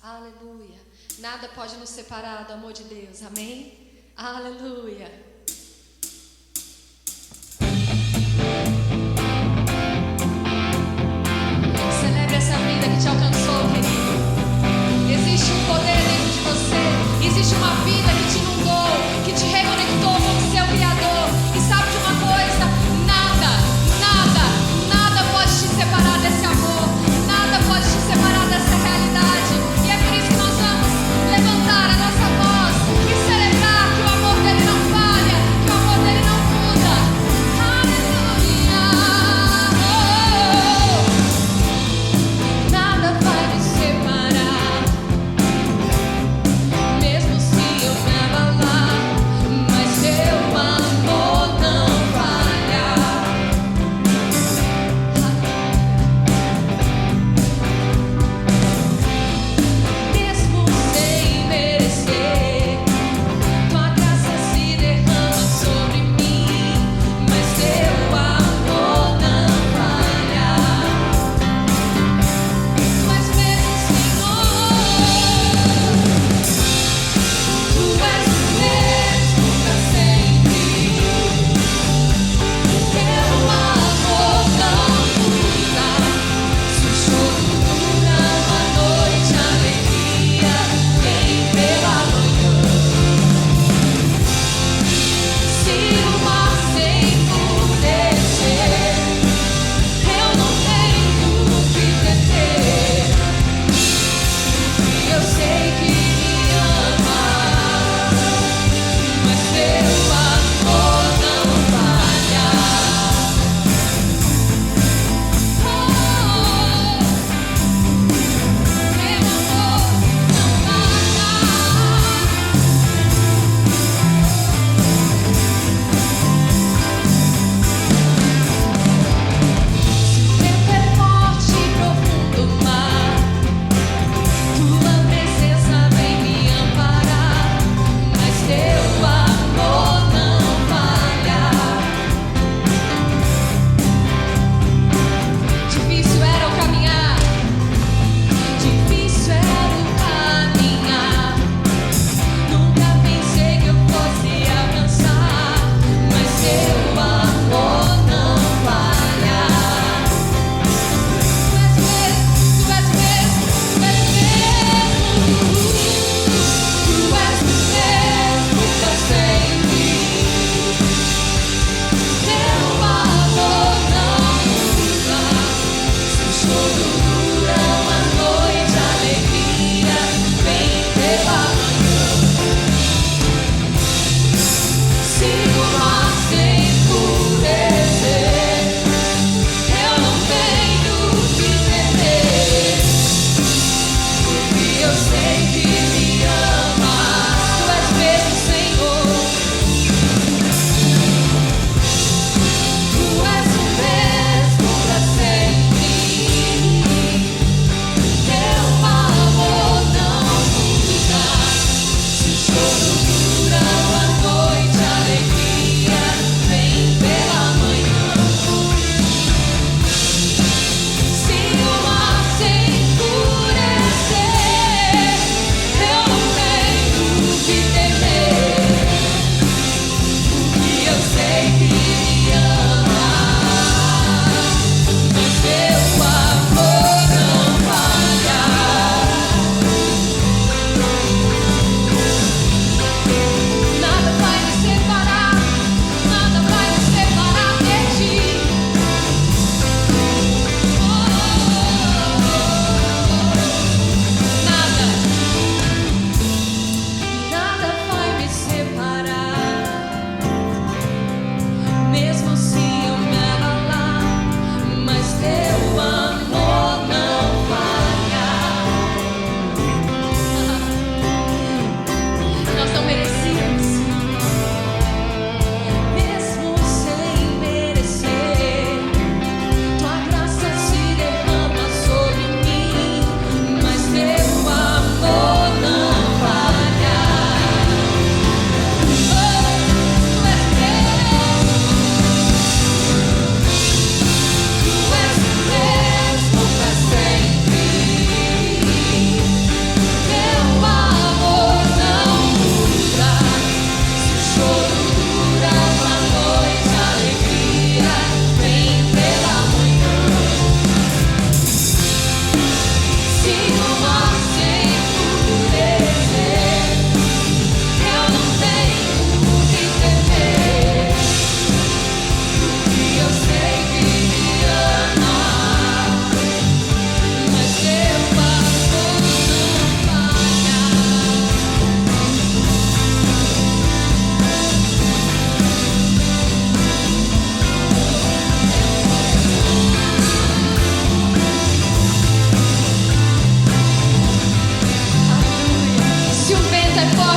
Aleluia. Nada pode nos separar do amor de Deus. Amém? Aleluia. Celebre essa vida que te alcançou, querido. Existe um poder dentro de você. Existe uma vida que te inundou, que te reconectou com o seu Criador. E sabe de uma coisa? Nada pode te separar desse amor. Nada pode te separar dessa realidade. E é por isso que nós vamos levantar a nossa voz e celebrar que o amor dele não falha, que o amor dele não muda. Aleluia. Nada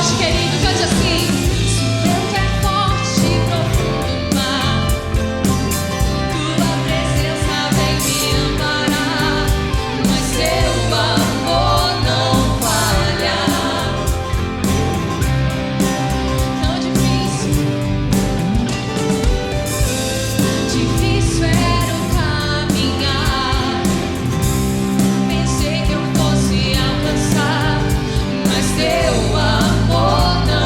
forte, querido, cante assim. Se o teu que é forte e profundo mar, tua presença vem me amparar, mas teu amor não falha. Tão difícil era o caminhar. Pensei que eu fosse alcançar, mas teu amor não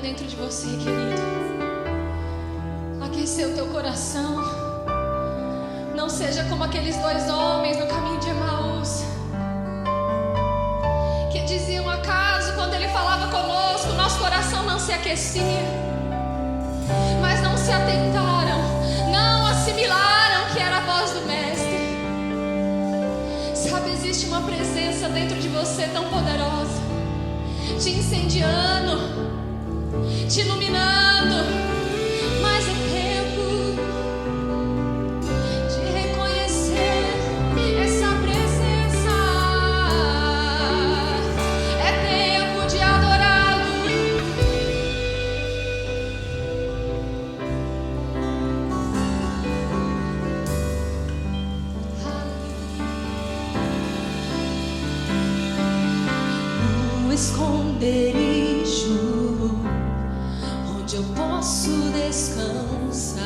dentro de você, querido. Aquecer o teu coração. Não seja como aqueles dois homens no caminho de Emaús, que diziam: acaso quando ele falava conosco, nosso coração não se aquecia? Mas não se atentaram, não assimilaram que era a voz do Mestre. Sabe, existe uma presença dentro de você tão poderosa, te incendiando, te iluminando. Mas é tempo de reconhecer essa presença. É tempo de adorá-lo. No esconderijo onde eu posso descansar,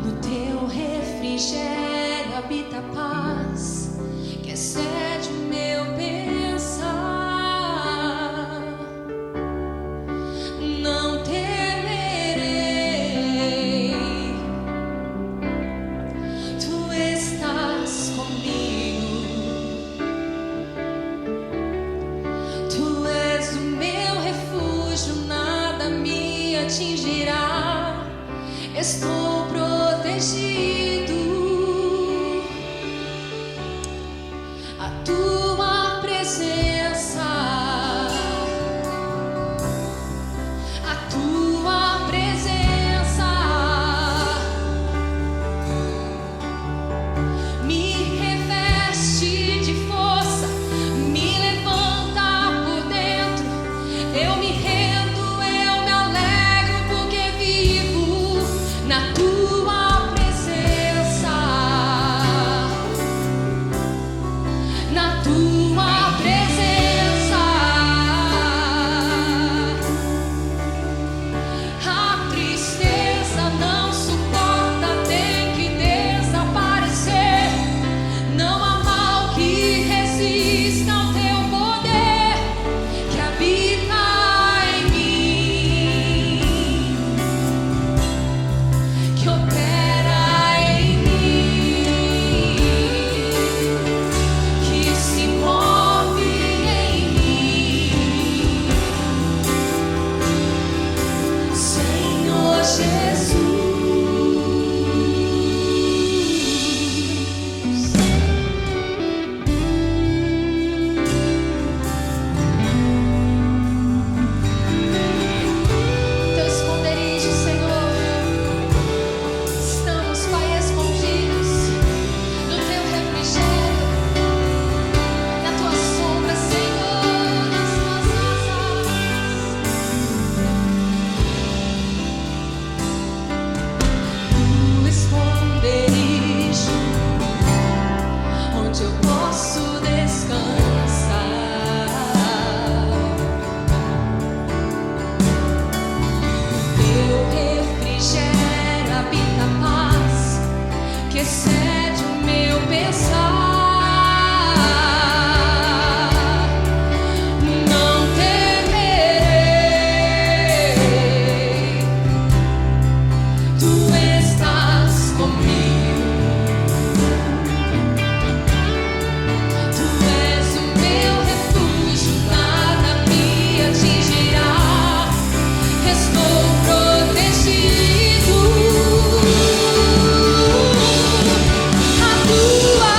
no teu refrigério habita a paz que excede o meu pensar. Não temerei, tu estás comigo. Tu és o meu refúgio, nada me atingirá. Estou protegido. A tua presença, a tua presença me reveste de força, me levanta por dentro. Eu me rendo, eu me alegro, porque vivo na tua presença, na tua presença. A tristeza não suporta, tem que desaparecer. Não há mal que resista ao teu poder, que habita em mim, que opera em mim, que se move em mim, Senhor Jesus. Teu esconderijo, Senhor, estamos, Pai, escondidos no teu refrigério, na tua sombra, Senhor, nas tuas asas. No esconderijo onde eu posso descansar, teu refrigério habita a paz que excede o meu pensar. Não temerei, tu estás comigo. Tu és o meu refúgio, nada me atingirá. Estou protegido. A tua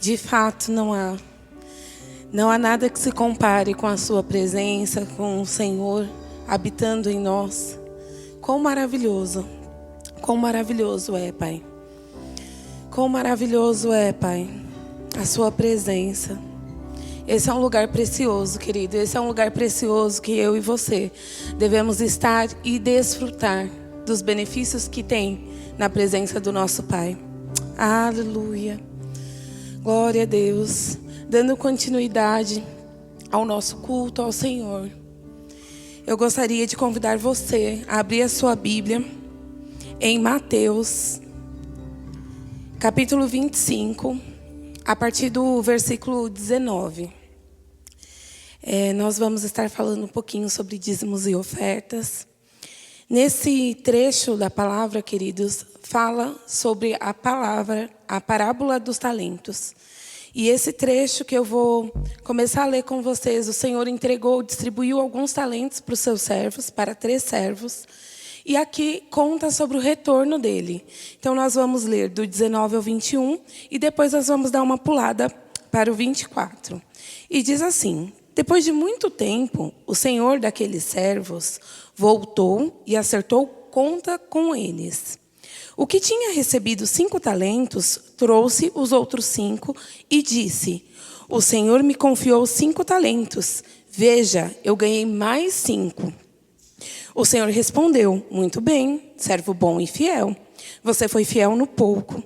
De fato, não há nada que se compare com a sua presença, com o Senhor habitando em nós. Quão maravilhoso é, Pai. Quão maravilhoso é, Pai, a sua presença. Esse é um lugar precioso, querido. Esse é um lugar precioso que eu e você devemos estar e desfrutar dos benefícios que tem na presença do nosso Pai. Aleluia. Glória a Deus. Dando continuidade ao nosso culto ao Senhor, eu gostaria de convidar você a abrir a sua Bíblia em Mateus, capítulo 25, a partir do versículo 19. Nós vamos estar falando um pouquinho sobre dízimos e ofertas. Nesse trecho da palavra, queridos, fala sobre a parábola dos talentos. E esse trecho que eu vou começar a ler com vocês, o Senhor distribuiu alguns talentos para os seus servos, para 3 servos. E aqui conta sobre o retorno dele. Então nós vamos ler do 19 ao 21 e depois nós vamos dar uma pulada para o 24. E diz assim: depois de muito tempo, o senhor daqueles servos voltou e acertou conta com eles. O que tinha recebido 5 talentos, trouxe os outros 5 e disse: o Senhor me confiou 5 talentos. Veja, eu ganhei mais 5. O Senhor respondeu: muito bem, servo bom e fiel. Você foi fiel no pouco.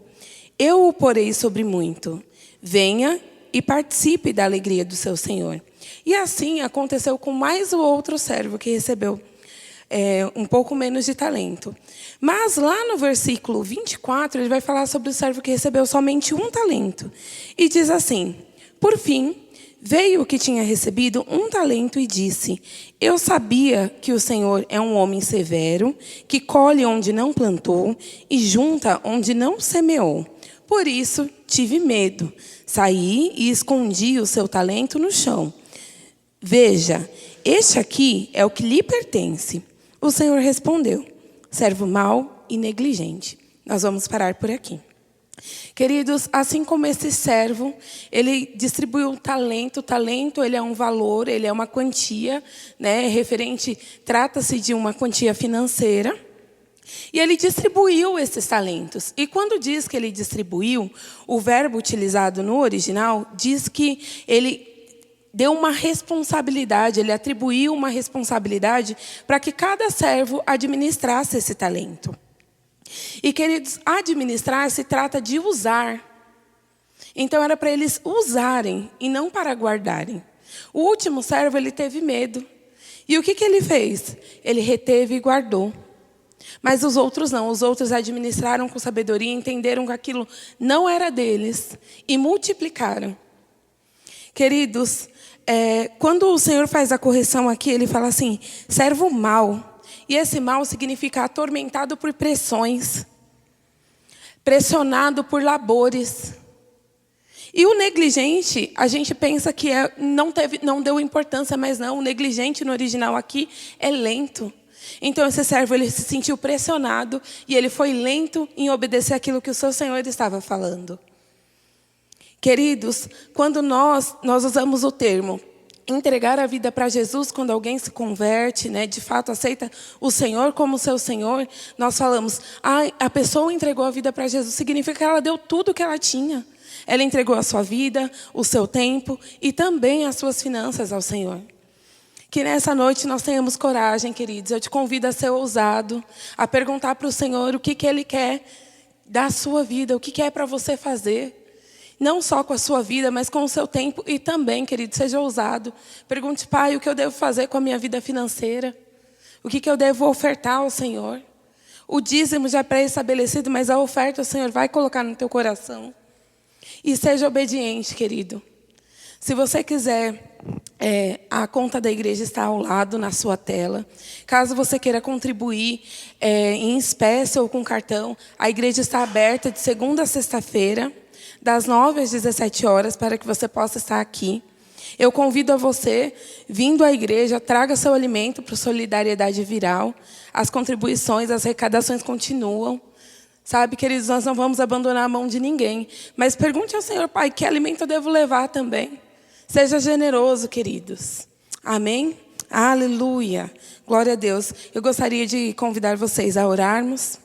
Eu o porei sobre muito. Venha e participe da alegria do seu Senhor. E assim aconteceu com mais o outro servo que recebeu um pouco menos de talento. Mas lá no versículo 24, ele vai falar sobre o servo que recebeu somente 1 talento. E diz assim: por fim, veio o que tinha recebido 1 talento e disse: eu sabia que o Senhor é um homem severo, que colhe onde não plantou e junta onde não semeou. Por isso, tive medo. Saí e escondi o seu talento no chão. Veja, este aqui é o que lhe pertence. O Senhor respondeu: servo mau e negligente. Nós vamos parar por aqui. Queridos, assim como esse servo, ele distribuiu um talento. O talento, ele é um valor, ele é uma quantia, né? Trata-se de uma quantia financeira. E ele distribuiu esses talentos. E quando diz que ele distribuiu, o verbo utilizado no original diz que ele deu uma responsabilidade, ele atribuiu uma responsabilidade para que cada servo administrasse esse talento. E, queridos, administrar se trata de usar. Então, era para eles usarem e não para guardarem. O último servo, ele teve medo. E o que ele fez? Ele reteve e guardou. Mas os outros não. Os outros administraram com sabedoria, entenderam que aquilo não era deles e multiplicaram. Queridos, quando o Senhor faz a correção aqui, ele fala assim: servo mau. E esse mal significa atormentado por pressões, pressionado por labores. E o negligente, a gente pensa que não deu importância, mas não. O negligente no original aqui é lento. Então esse servo, ele se sentiu pressionado e ele foi lento em obedecer aquilo que o seu Senhor estava falando. Queridos, quando nós usamos o termo entregar a vida para Jesus, quando alguém se converte, né, de fato aceita o Senhor como seu Senhor, nós falamos: a pessoa entregou a vida para Jesus, significa que ela deu tudo o que ela tinha. Ela entregou a sua vida, o seu tempo e também as suas finanças ao Senhor. Que nessa noite nós tenhamos coragem, queridos. Eu te convido a ser ousado, a perguntar para o Senhor o que Ele quer da sua vida, o que é para você fazer. Não só com a sua vida, mas com o seu tempo. E também, querido, seja ousado. Pergunte: Pai, o que eu devo fazer com a minha vida financeira? O que eu devo ofertar ao Senhor? O dízimo já é pré-estabelecido, mas a oferta o Senhor vai colocar no teu coração. E seja obediente, querido. Se você quiser, a conta da igreja está ao lado na sua tela. Caso você queira contribuir em espécie ou com cartão, a igreja está aberta de segunda a sexta-feira, das 9 às 17 horas, para que você possa estar aqui. Eu convido a você, vindo à igreja, traga seu alimento para a Solidariedade Viral. As contribuições, as arrecadações continuam. Sabe, queridos, nós não vamos abandonar a mão de ninguém. Mas pergunte ao Senhor, Pai, que alimento eu devo levar também. Seja generoso, queridos. Amém? Aleluia. Glória a Deus. Eu gostaria de convidar vocês a orarmos.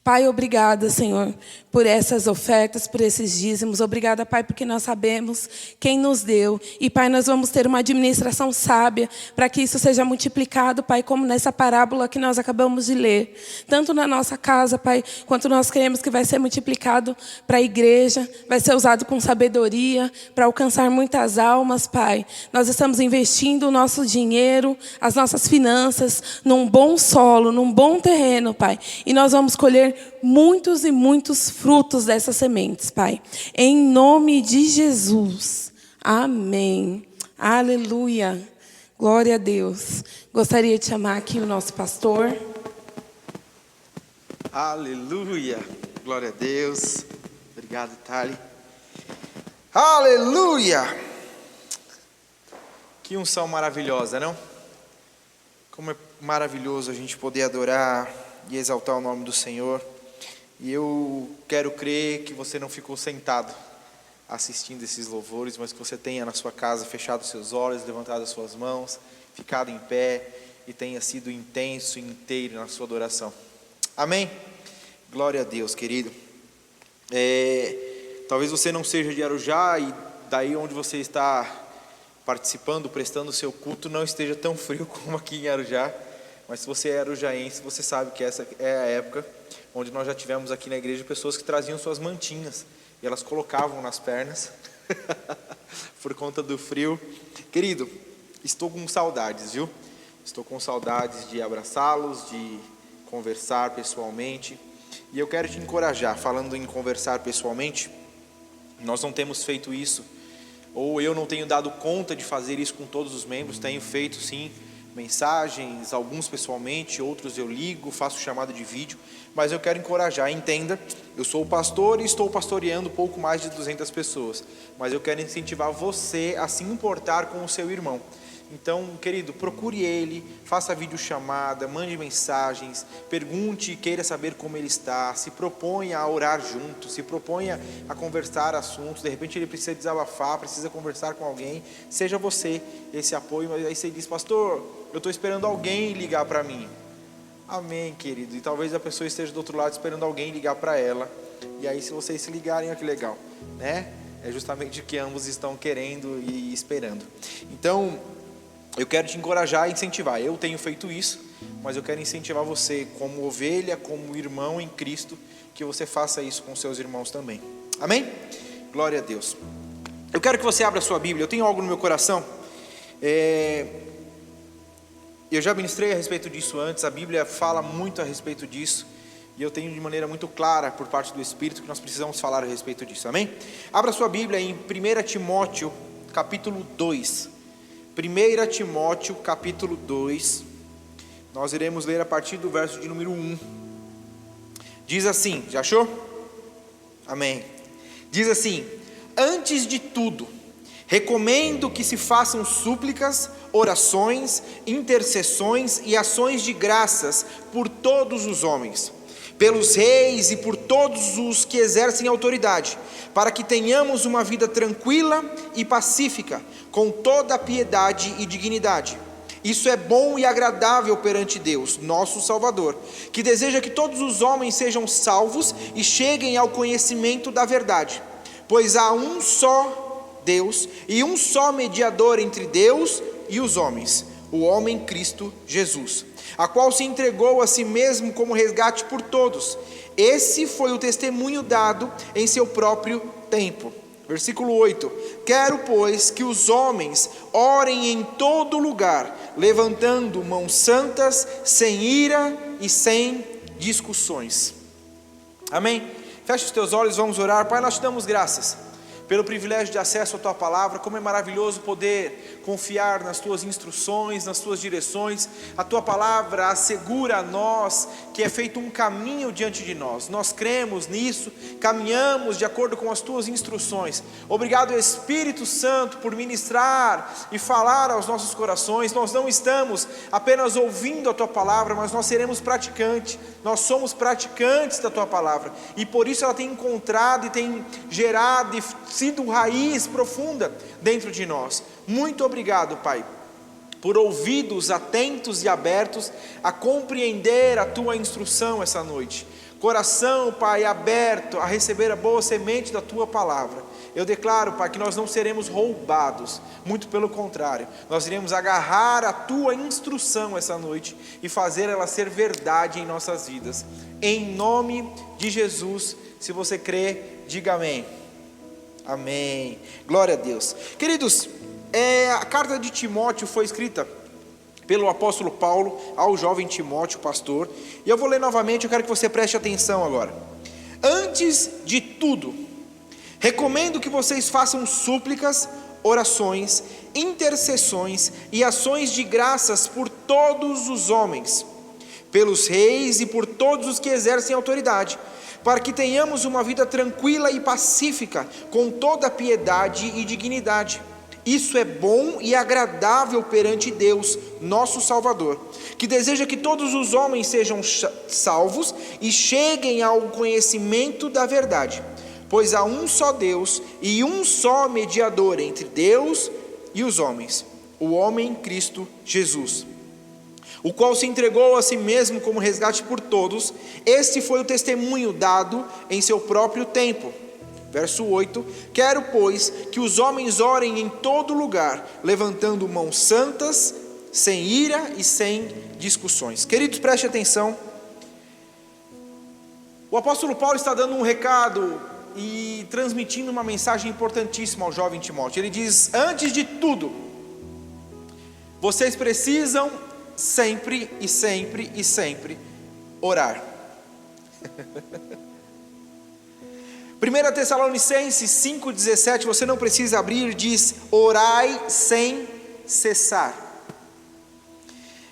Pai, obrigada, Senhor, por essas ofertas, por esses dízimos. Obrigada, Pai, porque nós sabemos quem nos deu. E, Pai, nós vamos ter uma administração sábia para que isso seja multiplicado, Pai, como nessa parábola que nós acabamos de ler. Tanto na nossa casa, Pai, quanto nós queremos que vai ser multiplicado para a igreja, vai ser usado com sabedoria para alcançar muitas almas, Pai. Nós estamos investindo o nosso dinheiro, as nossas finanças, num bom solo, num bom terreno, Pai. E nós vamos colher muitos e muitos frutos dessas sementes, Pai. Em nome de Jesus. Amém. Aleluia. Glória a Deus. Gostaria de chamar aqui o nosso pastor. Aleluia. Glória a Deus. Obrigado, Thali. Aleluia. Que unção maravilhosa, não? Como é maravilhoso a gente poder adorar e exaltar o nome do Senhor. E eu quero crer que você não ficou sentado assistindo esses louvores, mas que você tenha na sua casa fechado seus olhos, levantado as suas mãos, ficado em pé e tenha sido intenso e inteiro na sua adoração. Amém? Glória a Deus, querido. Talvez você não seja de Arujá e daí onde você está participando, prestando o seu culto, não esteja tão frio como aqui em Arujá. Mas se você é arujaense, você sabe que essa é a época onde nós já tivemos aqui na igreja pessoas que traziam suas mantinhas e elas colocavam nas pernas por conta do frio. Querido, estou com saudades, viu? Estou com saudades de abraçá-los, de conversar pessoalmente. E eu quero te encorajar, falando em conversar pessoalmente, nós não temos feito isso, ou eu não tenho dado conta de fazer isso com todos os membros. Tenho feito sim mensagens, alguns pessoalmente, outros eu ligo, faço chamada de vídeo, mas eu quero encorajar, entenda, eu sou o pastor e estou pastoreando pouco mais de 200 pessoas, mas eu quero incentivar você a se importar com o seu irmão. Então, querido, procure ele, faça videochamada, mande mensagens, pergunte, queira saber como ele está, se proponha a orar junto, se proponha a conversar assuntos. De repente ele precisa desabafar, precisa conversar com alguém, seja você esse apoio. Mas aí você diz, pastor, eu estou esperando alguém ligar para mim. Amém, querido. E talvez a pessoa esteja do outro lado esperando alguém ligar para ela. E aí se vocês se ligarem, olha que legal, né? É justamente o que ambos estão querendo e esperando. Então, eu quero te encorajar e incentivar. Eu tenho feito isso, mas eu quero incentivar você como ovelha, como irmão em Cristo, que você faça isso com seus irmãos também. Amém? Glória a Deus. Eu quero que você abra a sua Bíblia. Eu tenho algo no meu coração. Eu já ministrei a respeito disso antes. A Bíblia fala muito a respeito disso. E eu tenho de maneira muito clara, por parte do Espírito, que nós precisamos falar a respeito disso. Amém? Abra a sua Bíblia em 1 Timóteo, capítulo 2. 1 Timóteo capítulo 2, nós iremos ler a partir do verso de número 1, diz assim, já achou? Amém. Diz assim: antes de tudo, recomendo que se façam súplicas, orações, intercessões e ações de graças por todos os homens, pelos reis e por todos os que exercem autoridade, para que tenhamos uma vida tranquila e pacífica, com toda a piedade e dignidade. Isso é bom e agradável perante Deus, nosso Salvador, que deseja que todos os homens sejam salvos e cheguem ao conhecimento da verdade. Pois há um só Deus e um só mediador entre Deus e os homens, o homem Cristo Jesus, a qual se entregou a si mesmo como resgate por todos. Esse foi o testemunho dado em seu próprio tempo. Versículo 8: quero, pois, que os homens orem em todo lugar, levantando mãos santas, sem ira e sem discussões. Amém? Feche os teus olhos, vamos orar. Pai, nós te damos graças pelo privilégio de acesso à tua palavra. Como é maravilhoso poder confiar nas Tuas instruções, nas Tuas direções. A Tua palavra assegura a nós que é feito um caminho diante de nós. Nós cremos nisso, caminhamos de acordo com as Tuas instruções. Obrigado, Espírito Santo, por ministrar e falar aos nossos corações. Nós não estamos apenas ouvindo a Tua palavra, mas nós seremos praticantes. Nós somos praticantes da Tua palavra, e por isso ela tem encontrado e tem gerado e sido raiz profunda dentro de nós. Muito obrigado, Pai, por ouvidos atentos e abertos a compreender a Tua instrução essa noite. Coração, Pai, aberto a receber a boa semente da Tua palavra. Eu declaro, Pai, que nós não seremos roubados, muito pelo contrário, nós iremos agarrar a Tua instrução essa noite e fazer ela ser verdade em nossas vidas. Em nome de Jesus, se você crê, diga amém. Amém. Glória a Deus. Queridos, a carta de Timóteo foi escrita pelo apóstolo Paulo ao jovem Timóteo, pastor. E eu vou ler novamente, eu quero que você preste atenção agora. Antes de tudo, recomendo que vocês façam súplicas, orações, intercessões e ações de graças por todos os homens, pelos reis e por todos os que exercem autoridade, para que tenhamos uma vida tranquila e pacífica, com toda piedade e dignidade. Isso é bom e agradável perante Deus, nosso Salvador, que deseja que todos os homens sejam salvos e cheguem ao conhecimento da verdade. Pois há um só Deus e um só mediador entre Deus e os homens, o homem Cristo Jesus, o qual se entregou a si mesmo como resgate por todos. Este foi o testemunho dado em seu próprio tempo. Verso 8: quero, pois, que os homens orem em todo lugar, levantando mãos santas, sem ira e sem discussões. Queridos, preste atenção. O apóstolo Paulo está dando um recado e transmitindo uma mensagem importantíssima ao jovem Timóteo. Ele diz: antes de tudo, vocês precisam sempre e sempre e sempre orar. 1 Tessalonicenses 5,17, você não precisa abrir, diz: orai sem cessar.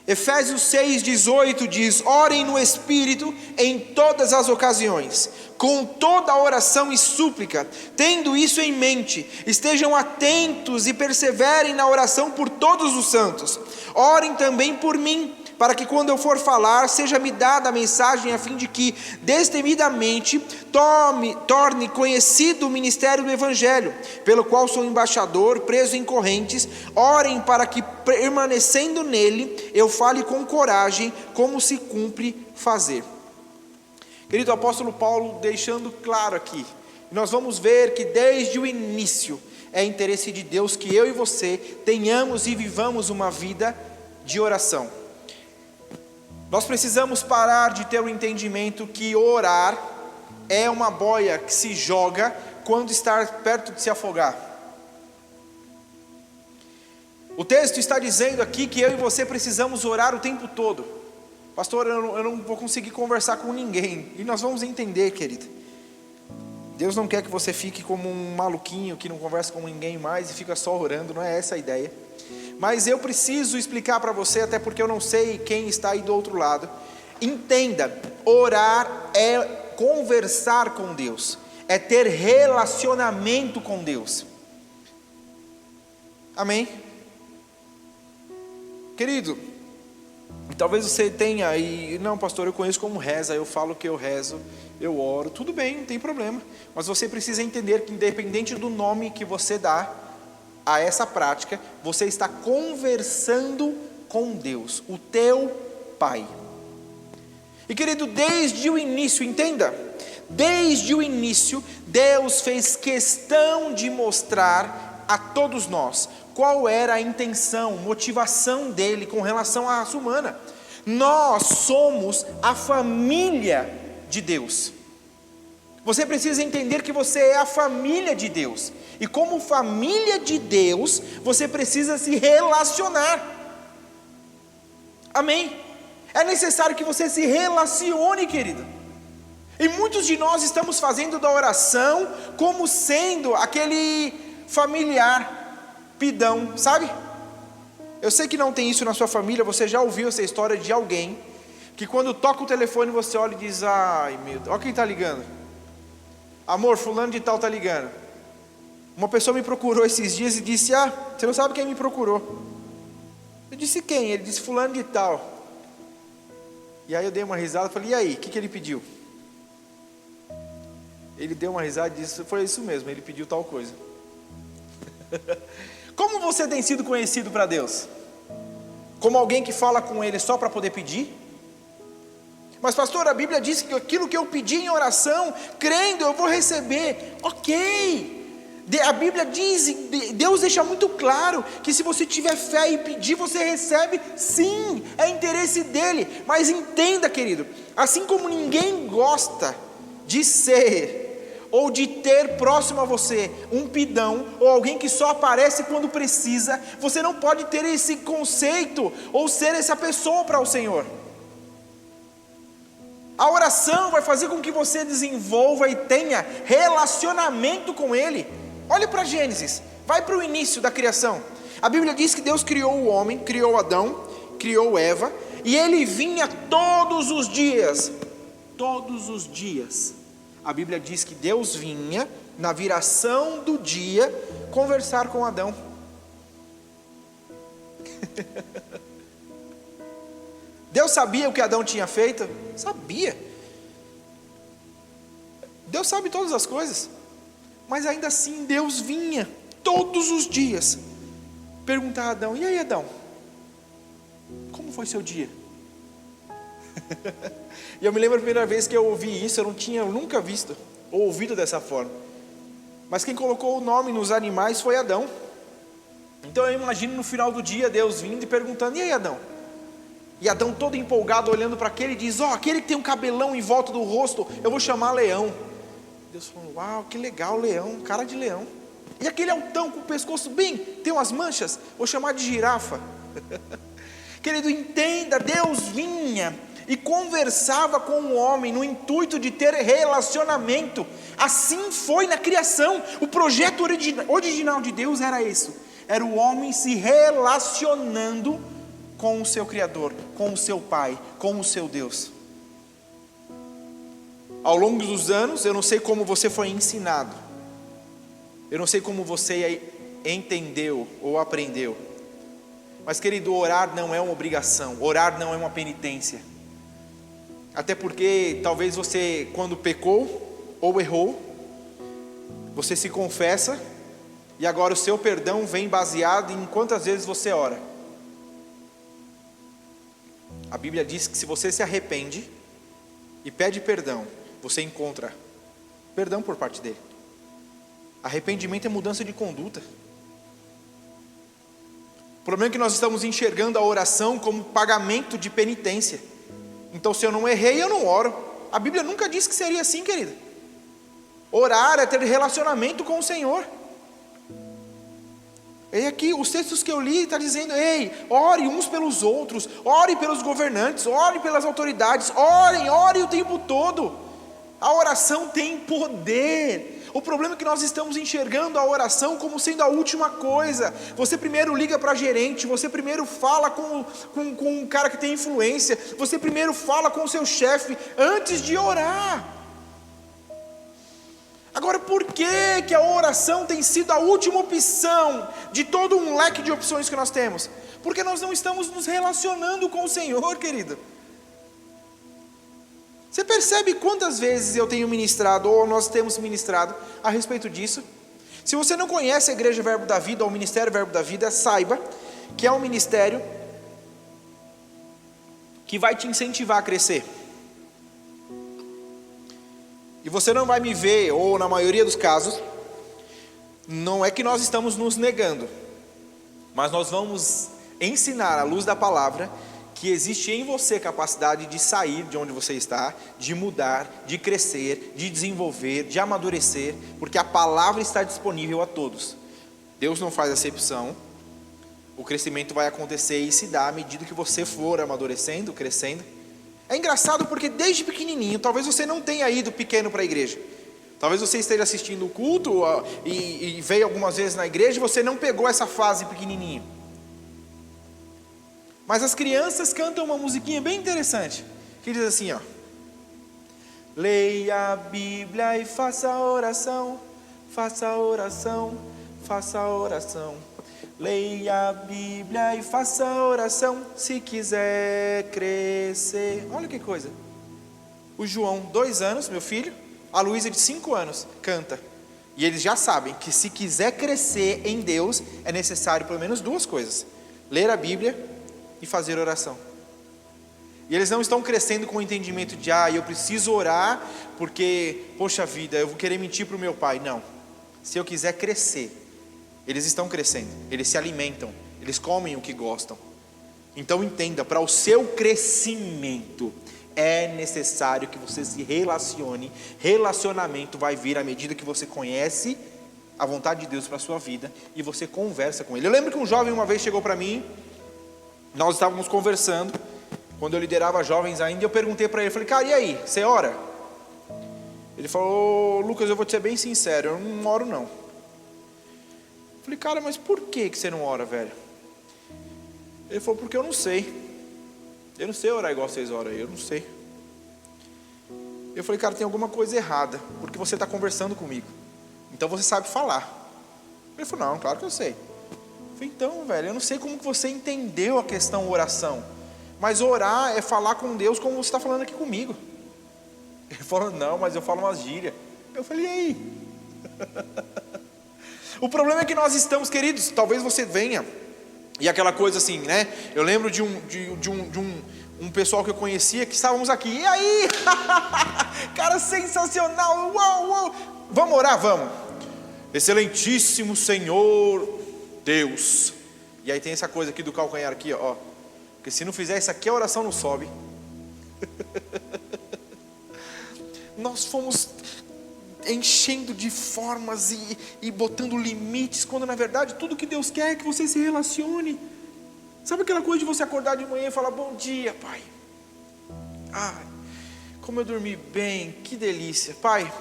Efésios 6,18 diz: orem no Espírito em todas as ocasiões, com toda oração e súplica. Tendo isso em mente, estejam atentos e perseverem na oração por todos os santos. Orem também por mim, para que quando eu for falar, seja-me dada a mensagem, a fim de que, destemidamente, torne conhecido o ministério do Evangelho, pelo qual sou embaixador, preso em correntes. Orem para que, permanecendo nele, eu fale com coragem, como se cumpre fazer. Querido, apóstolo Paulo deixando claro aqui, nós vamos ver que desde o início é interesse de Deus que eu e você tenhamos e vivamos uma vida de oração. Nós precisamos parar de ter o entendimento que orar é uma boia que se joga quando está perto de se afogar. O texto está dizendo aqui que eu e você precisamos orar o tempo todo. Pastor, eu não vou conseguir conversar com ninguém. E nós vamos entender, querido. Deus não quer que você fique como um maluquinho que não conversa com ninguém mais e fica só orando, não é essa a ideia. Mas eu preciso explicar para você, até porque eu não sei quem está aí do outro lado. Entenda, orar é conversar com Deus, é ter relacionamento com Deus. Amém? Querido, talvez você tenha aí, não pastor, eu conheço como reza, eu falo que eu rezo, eu oro, tudo bem, não tem problema. Mas você precisa entender que independente do nome que você dá a essa prática, você está conversando com Deus, o teu Pai. E querido, desde o início, entenda, desde o início, Deus fez questão de mostrar a todos nós qual era a intenção, motivação dele com relação à raça humana. Nós somos a família de Deus. Você precisa entender que você é a família de Deus. E como família de Deus, você precisa se relacionar. Amém? É necessário que você se relacione, querido. E muitos de nós estamos fazendo da oração como sendo aquele familiar pidão, sabe? Eu sei que não tem isso na sua família, você já ouviu essa história de alguém que quando toca o telefone você olha e diz: ai meu Deus, olha quem está ligando. Amor, fulano de tal está ligando. Uma pessoa me procurou esses dias e disse: ah, você não sabe quem me procurou. Eu disse: quem? Ele disse: fulano de tal. E aí eu dei uma risada e falei: e aí, o que ele pediu? Ele deu uma risada e disse: foi isso mesmo, ele pediu tal coisa. Como você tem sido conhecido para Deus? Como alguém que fala com Ele só para poder pedir? Mas pastor, a Bíblia diz que aquilo que eu pedi em oração, crendo, eu vou receber. Ok, a Bíblia diz, Deus deixa muito claro que se você tiver fé e pedir, você recebe. Sim, é interesse dele. Mas entenda, querido, assim como ninguém gosta de ser ou de ter próximo a você um pidão, ou alguém que só aparece quando precisa, você não pode ter esse conceito, ou ser essa pessoa para o Senhor. A oração vai fazer com que você desenvolva e tenha relacionamento com Ele. Olhe para Gênesis, vai para o início da criação. A Bíblia diz que Deus criou o homem, criou Adão, criou Eva, e ele vinha todos os dias. A Bíblia diz que Deus vinha, na viração do dia, conversar com Adão. Deus sabia o que Adão tinha feito? Sabia. Deus sabe todas as coisas. Mas ainda assim Deus vinha, todos os dias, perguntar a Adão: e aí, Adão? Como foi seu dia? E eu me lembro a primeira vez que eu ouvi isso, eu nunca visto ou ouvido dessa forma. Mas quem colocou o nome nos animais foi Adão. Então eu imagino no final do dia Deus vindo e perguntando: e aí, Adão? E Adão todo empolgado olhando para aquele e diz: ó, aquele que tem um cabelão em volta do rosto, eu vou chamar Leão. Deus falou: uau, que legal, leão, cara de leão. E aquele altão com o pescoço bem, tem umas manchas, vou chamar de girafa. Querido, entenda, Deus vinha e conversava com o homem no intuito de ter relacionamento. Assim foi na criação. O projeto original de Deus era isso, era o homem se relacionando com o seu Criador, com o seu Pai, com o seu Deus. Ao longo dos anos, eu não sei como você foi ensinado, eu não sei como você entendeu ou aprendeu, mas querido, orar não é uma obrigação, orar não é uma penitência. Até porque talvez você, quando pecou ou errou, você se confessa e agora o seu perdão vem baseado em quantas vezes você ora. A Bíblia diz que se você se arrepende e pede perdão, você encontra perdão por parte dele. Arrependimento é mudança de conduta. O problema é que nós estamos enxergando a oração como pagamento de penitência. Então, se eu não errei, eu não oro. A Bíblia nunca disse que seria assim, querida. Orar é ter relacionamento com o Senhor. E aqui, os textos que eu li, está dizendo: ei, ore uns pelos outros, ore pelos governantes, ore pelas autoridades, ore o tempo todo. A oração tem poder. O problema é que nós estamos enxergando a oração como sendo a última coisa. Você primeiro liga para gerente, você primeiro fala com um cara que tem influência, você primeiro fala com o seu chefe antes de orar. Agora, por que a oração tem sido a última opção de todo um leque de opções que nós temos? Porque nós não estamos nos relacionando com o Senhor, querido. Você percebe quantas vezes eu tenho ministrado, ou nós temos ministrado a respeito disso? Se você não conhece a Igreja Verbo da Vida, ou o Ministério Verbo da Vida, saiba que é um ministério que vai te incentivar a crescer. E você não vai me ver, ou na maioria dos casos, não é que nós estamos nos negando, mas nós vamos ensinar à luz da palavra que existe em você capacidade de sair de onde você está, de mudar, de crescer, de desenvolver, de amadurecer, porque a palavra está disponível a todos. Deus não faz acepção, o crescimento vai acontecer e se dá à medida que você for amadurecendo, crescendo. É engraçado porque desde pequenininho, talvez você não tenha ido pequeno para a igreja, talvez você esteja assistindo o culto e veio algumas vezes na igreja e você não pegou essa fase pequenininho. Mas as crianças cantam uma musiquinha bem interessante, que diz assim, ó: leia a Bíblia e faça a oração, faça a oração, faça a oração. Leia a Bíblia e faça a oração, se quiser crescer. Olha que coisa. O João, 2 anos, meu filho, a Luísa de 5 anos, canta. E eles já sabem que se quiser crescer em Deus, é necessário pelo menos 2 coisas: ler a Bíblia e fazer oração. E eles não estão crescendo com o entendimento de, eu preciso orar porque, poxa vida, eu vou querer mentir para o meu pai. Não. Se eu quiser crescer, eles estão crescendo, eles se alimentam, eles comem o que gostam. Então entenda, para o seu crescimento é necessário que você se relacione. Relacionamento vai vir à medida que você conhece a vontade de Deus para a sua vida e você conversa com Ele. Eu lembro que um jovem uma vez chegou para mim, nós estávamos conversando, quando eu liderava jovens ainda, eu perguntei para ele, falei, cara, e aí, você ora? Ele falou, Lucas, eu vou te ser bem sincero, eu não oro não. Eu falei, cara, mas por que você não ora, velho? Ele falou, porque eu não sei orar igual vocês oram aí, eu não sei. Eu falei, cara, tem alguma coisa errada, porque você está conversando comigo, então você sabe falar. Ele falou, não, claro que eu sei. Eu falei, então, velho, eu não sei como que você entendeu a questão oração, mas orar é falar com Deus como você está falando aqui comigo. Ele falou, não, mas eu falo umas gírias. Eu falei, e aí? O problema é que nós estamos, queridos, talvez você venha, e aquela coisa assim, né? Eu lembro de um pessoal que eu conhecia, que estávamos aqui, e aí? Cara, sensacional, uau, uau. Vamos orar? Vamos. Excelentíssimo Senhor Deus. E aí tem essa coisa aqui do calcanhar aqui, ó. Porque se não fizer isso aqui, a oração não sobe. Nós fomos enchendo de formas e botando limites, quando na verdade tudo que Deus quer é que você se relacione. Sabe aquela coisa de você acordar de manhã e falar, bom dia, pai. Ai, como eu dormi bem, que delícia. Pai,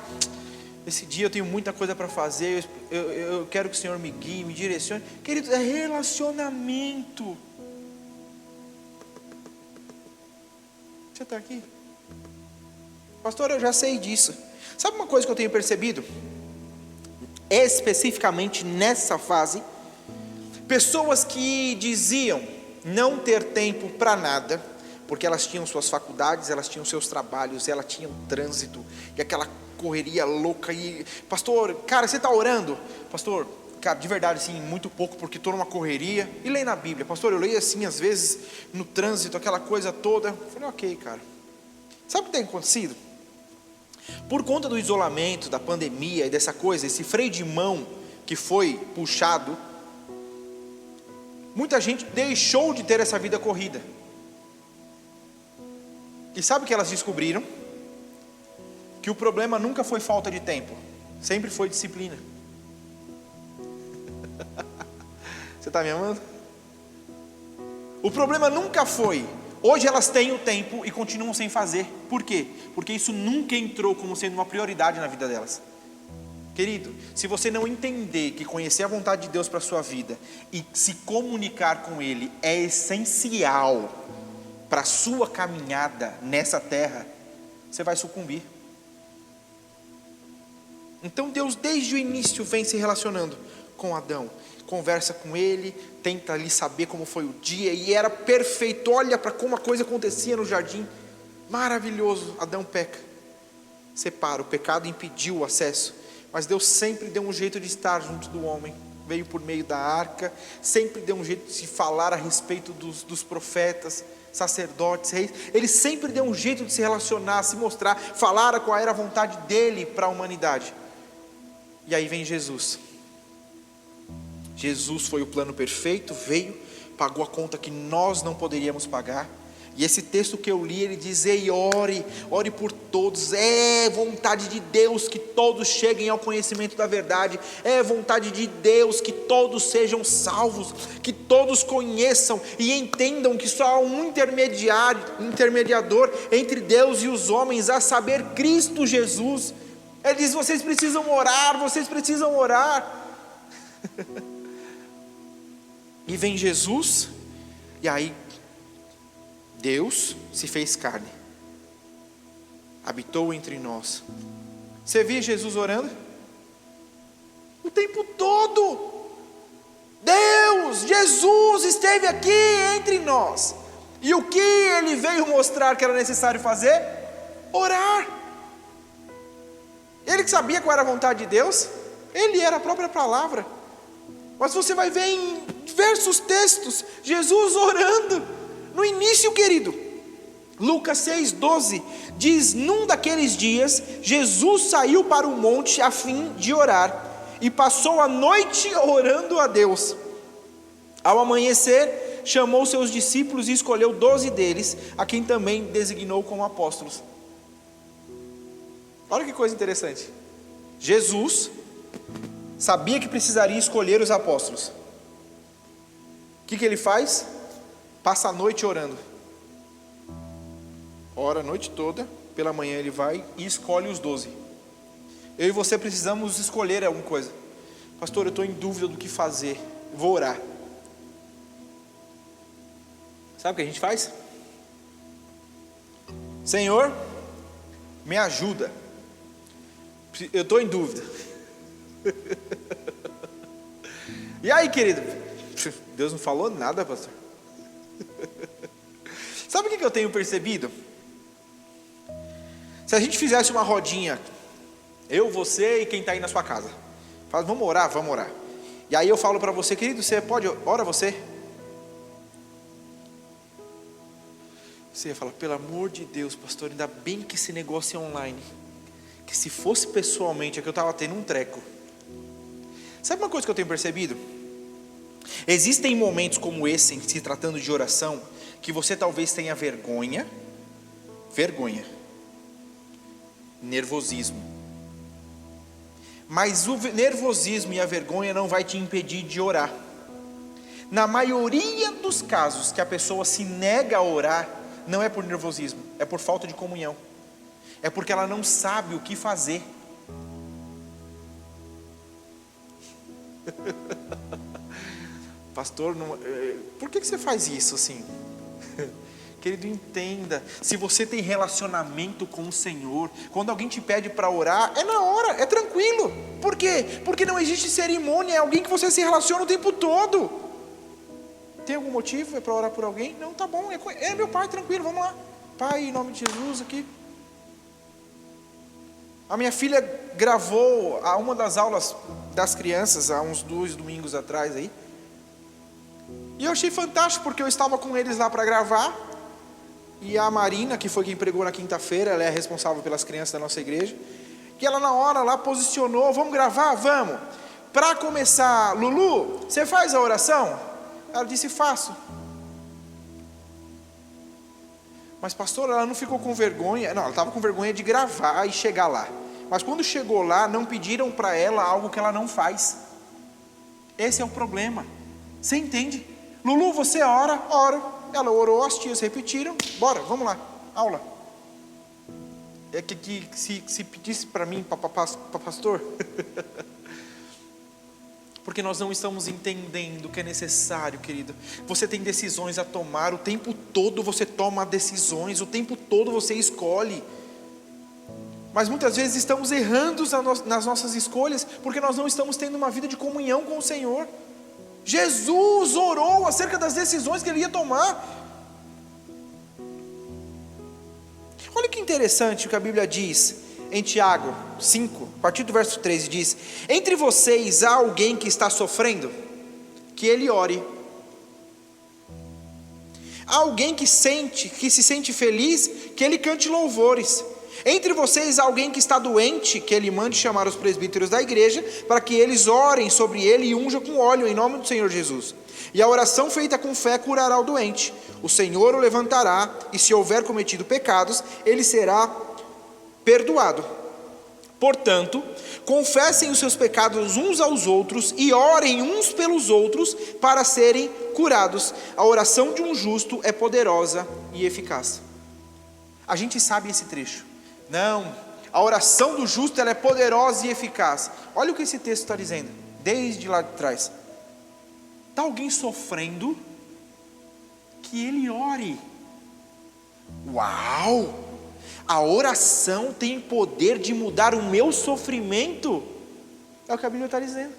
esse dia eu tenho muita coisa para fazer, eu quero que o Senhor me guie, me direcione. Querido, é relacionamento. Você está aqui? Pastor, eu já sei disso. Sabe uma coisa que eu tenho percebido? Especificamente nessa fase, pessoas que diziam não ter tempo para nada, porque elas tinham suas faculdades, elas tinham seus trabalhos, elas tinham trânsito, e aquela correria louca, e pastor, cara, você está orando? Pastor, cara, de verdade, assim, muito pouco, porque estou numa correria, e leio na Bíblia. Pastor, eu leio assim, às vezes, no trânsito, aquela coisa toda. Eu falei, ok, cara. Sabe o que tem acontecido? Por conta do isolamento, da pandemia e dessa coisa, esse freio de mão que foi puxado, muita gente deixou de ter essa vida corrida. E sabe o que elas descobriram? Que o problema nunca foi falta de tempo, sempre foi disciplina. Você está me amando? O problema nunca foi. Hoje elas têm o tempo e continuam sem fazer. Por quê? Porque isso nunca entrou como sendo uma prioridade na vida delas. Querido, se você não entender que conhecer a vontade de Deus para a sua vida e se comunicar com Ele é essencial para a sua caminhada nessa terra, você vai sucumbir. Então Deus desde o início vem se relacionando com Adão, conversa com ele, tenta ali saber como foi o dia, e era perfeito. Olha para como a coisa acontecia no jardim, maravilhoso. Adão peca, separa, o pecado impediu o acesso, mas Deus sempre deu um jeito de estar junto do homem. Veio por meio da arca, sempre deu um jeito de se falar a respeito dos profetas, sacerdotes, reis. Ele sempre deu um jeito de se relacionar, se mostrar, falar qual era a vontade dele para a humanidade. E aí vem Jesus. Jesus foi o plano perfeito, veio, pagou a conta que nós não poderíamos pagar. E esse texto que eu li, ele diz, ei, ore por todos. É vontade de Deus que todos cheguem ao conhecimento da verdade. É vontade de Deus que todos sejam salvos, que todos conheçam e entendam que só há um intermediador entre Deus e os homens, a saber, Cristo Jesus. Ele diz, vocês precisam orar, vocês precisam orar. E vem Jesus, e aí Deus se fez carne, habitou entre nós. Você via Jesus orando? O tempo todo. Jesus esteve aqui entre nós. E o que ele veio mostrar que era necessário fazer? Orar. Ele que sabia qual era a vontade de Deus, ele era a própria palavra. Mas você vai ver em diversos textos, Jesus orando. No início, querido, Lucas 6,12 diz: num daqueles dias, Jesus saiu para o monte a fim de orar, e passou a noite orando a Deus. Ao amanhecer, chamou seus discípulos e escolheu 12 deles, a quem também designou como apóstolos. Olha que coisa interessante. Jesus sabia que precisaria escolher os apóstolos. O que ele faz? Passa a noite orando. Ora a noite toda, pela manhã ele vai e escolhe os 12. Eu e você precisamos escolher alguma coisa. Pastor, eu estou em dúvida do que fazer, vou orar. Sabe o que a gente faz? Senhor, me ajuda. Eu estou em dúvida. E aí, querido? Deus não falou nada, pastor. Sabe o que eu tenho percebido? Se a gente fizesse uma rodinha, eu, você e quem está aí na sua casa, fala, vamos orar. E aí eu falo para você, querido, você pode, ora você. Você ia falar, pelo amor de Deus, pastor, ainda bem que esse negócio é online. Que se fosse pessoalmente, é que eu estava tendo um treco. Sabe uma coisa que eu tenho percebido? Existem momentos como esse, se tratando de oração, que você talvez tenha vergonha, nervosismo. Mas o nervosismo e a vergonha não vai te impedir de orar. Na maioria dos casos que a pessoa se nega a orar, não é por nervosismo, é por falta de comunhão. É porque ela não sabe o que fazer. Pastor, por que você faz isso assim? Querido, entenda, se você tem relacionamento com o Senhor, quando alguém te pede para orar, é na hora, é tranquilo. Por quê? Porque não existe cerimônia, é alguém que você se relaciona o tempo todo. Tem algum motivo? É para orar por alguém? Não, tá bom, é meu pai, tranquilo, vamos lá. Pai, em nome de Jesus aqui. A minha filha gravou uma das aulas das crianças, há uns 2 domingos atrás aí. E eu achei fantástico, porque eu estava com eles lá para gravar. E a Marina, que foi quem pregou na quinta-feira, ela é responsável pelas crianças da nossa igreja. Que ela na hora lá posicionou, vamos gravar? Vamos. Para começar, Lulu, você faz a oração? Ela disse, faço. Mas pastor, ela não ficou com vergonha. Não, ela estava com vergonha de gravar e chegar lá. Mas quando chegou lá, não pediram para ela algo que ela não faz. Esse é o problema. Você entende? Lulu, você ora? Oro. Ela orou, as tias repetiram. Bora, vamos lá, aula. É que se pedisse para mim, para pastor... Porque nós não estamos entendendo o que é necessário, querido. Você tem decisões a tomar, o tempo todo você toma decisões, o tempo todo você escolhe. Mas muitas vezes estamos errando nas nossas escolhas, porque nós não estamos tendo uma vida de comunhão com o Senhor. Jesus orou acerca das decisões que ele ia tomar. Olha que interessante o que a Bíblia diz. Em Tiago 5, a partir do verso 13 diz: entre vocês há alguém que está sofrendo? Que ele ore. Há alguém que se sente feliz? Que ele cante louvores. Entre vocês há alguém que está doente? Que ele mande chamar os presbíteros da igreja, para que eles orem sobre ele e unja com óleo em nome do Senhor Jesus. E a oração feita com fé curará o doente. O Senhor o levantará, e se houver cometido pecados, ele será perdoado. Portanto, confessem os seus pecados uns aos outros e orem uns pelos outros para serem curados. A oração de um justo é poderosa e eficaz. A gente sabe esse trecho. Não, a oração do justo ela é poderosa e eficaz. Olha o que esse texto está dizendo, desde lá de trás. Está alguém sofrendo? Que ele ore. Uau! A oração tem poder de mudar o meu sofrimento? É o que a Bíblia está dizendo.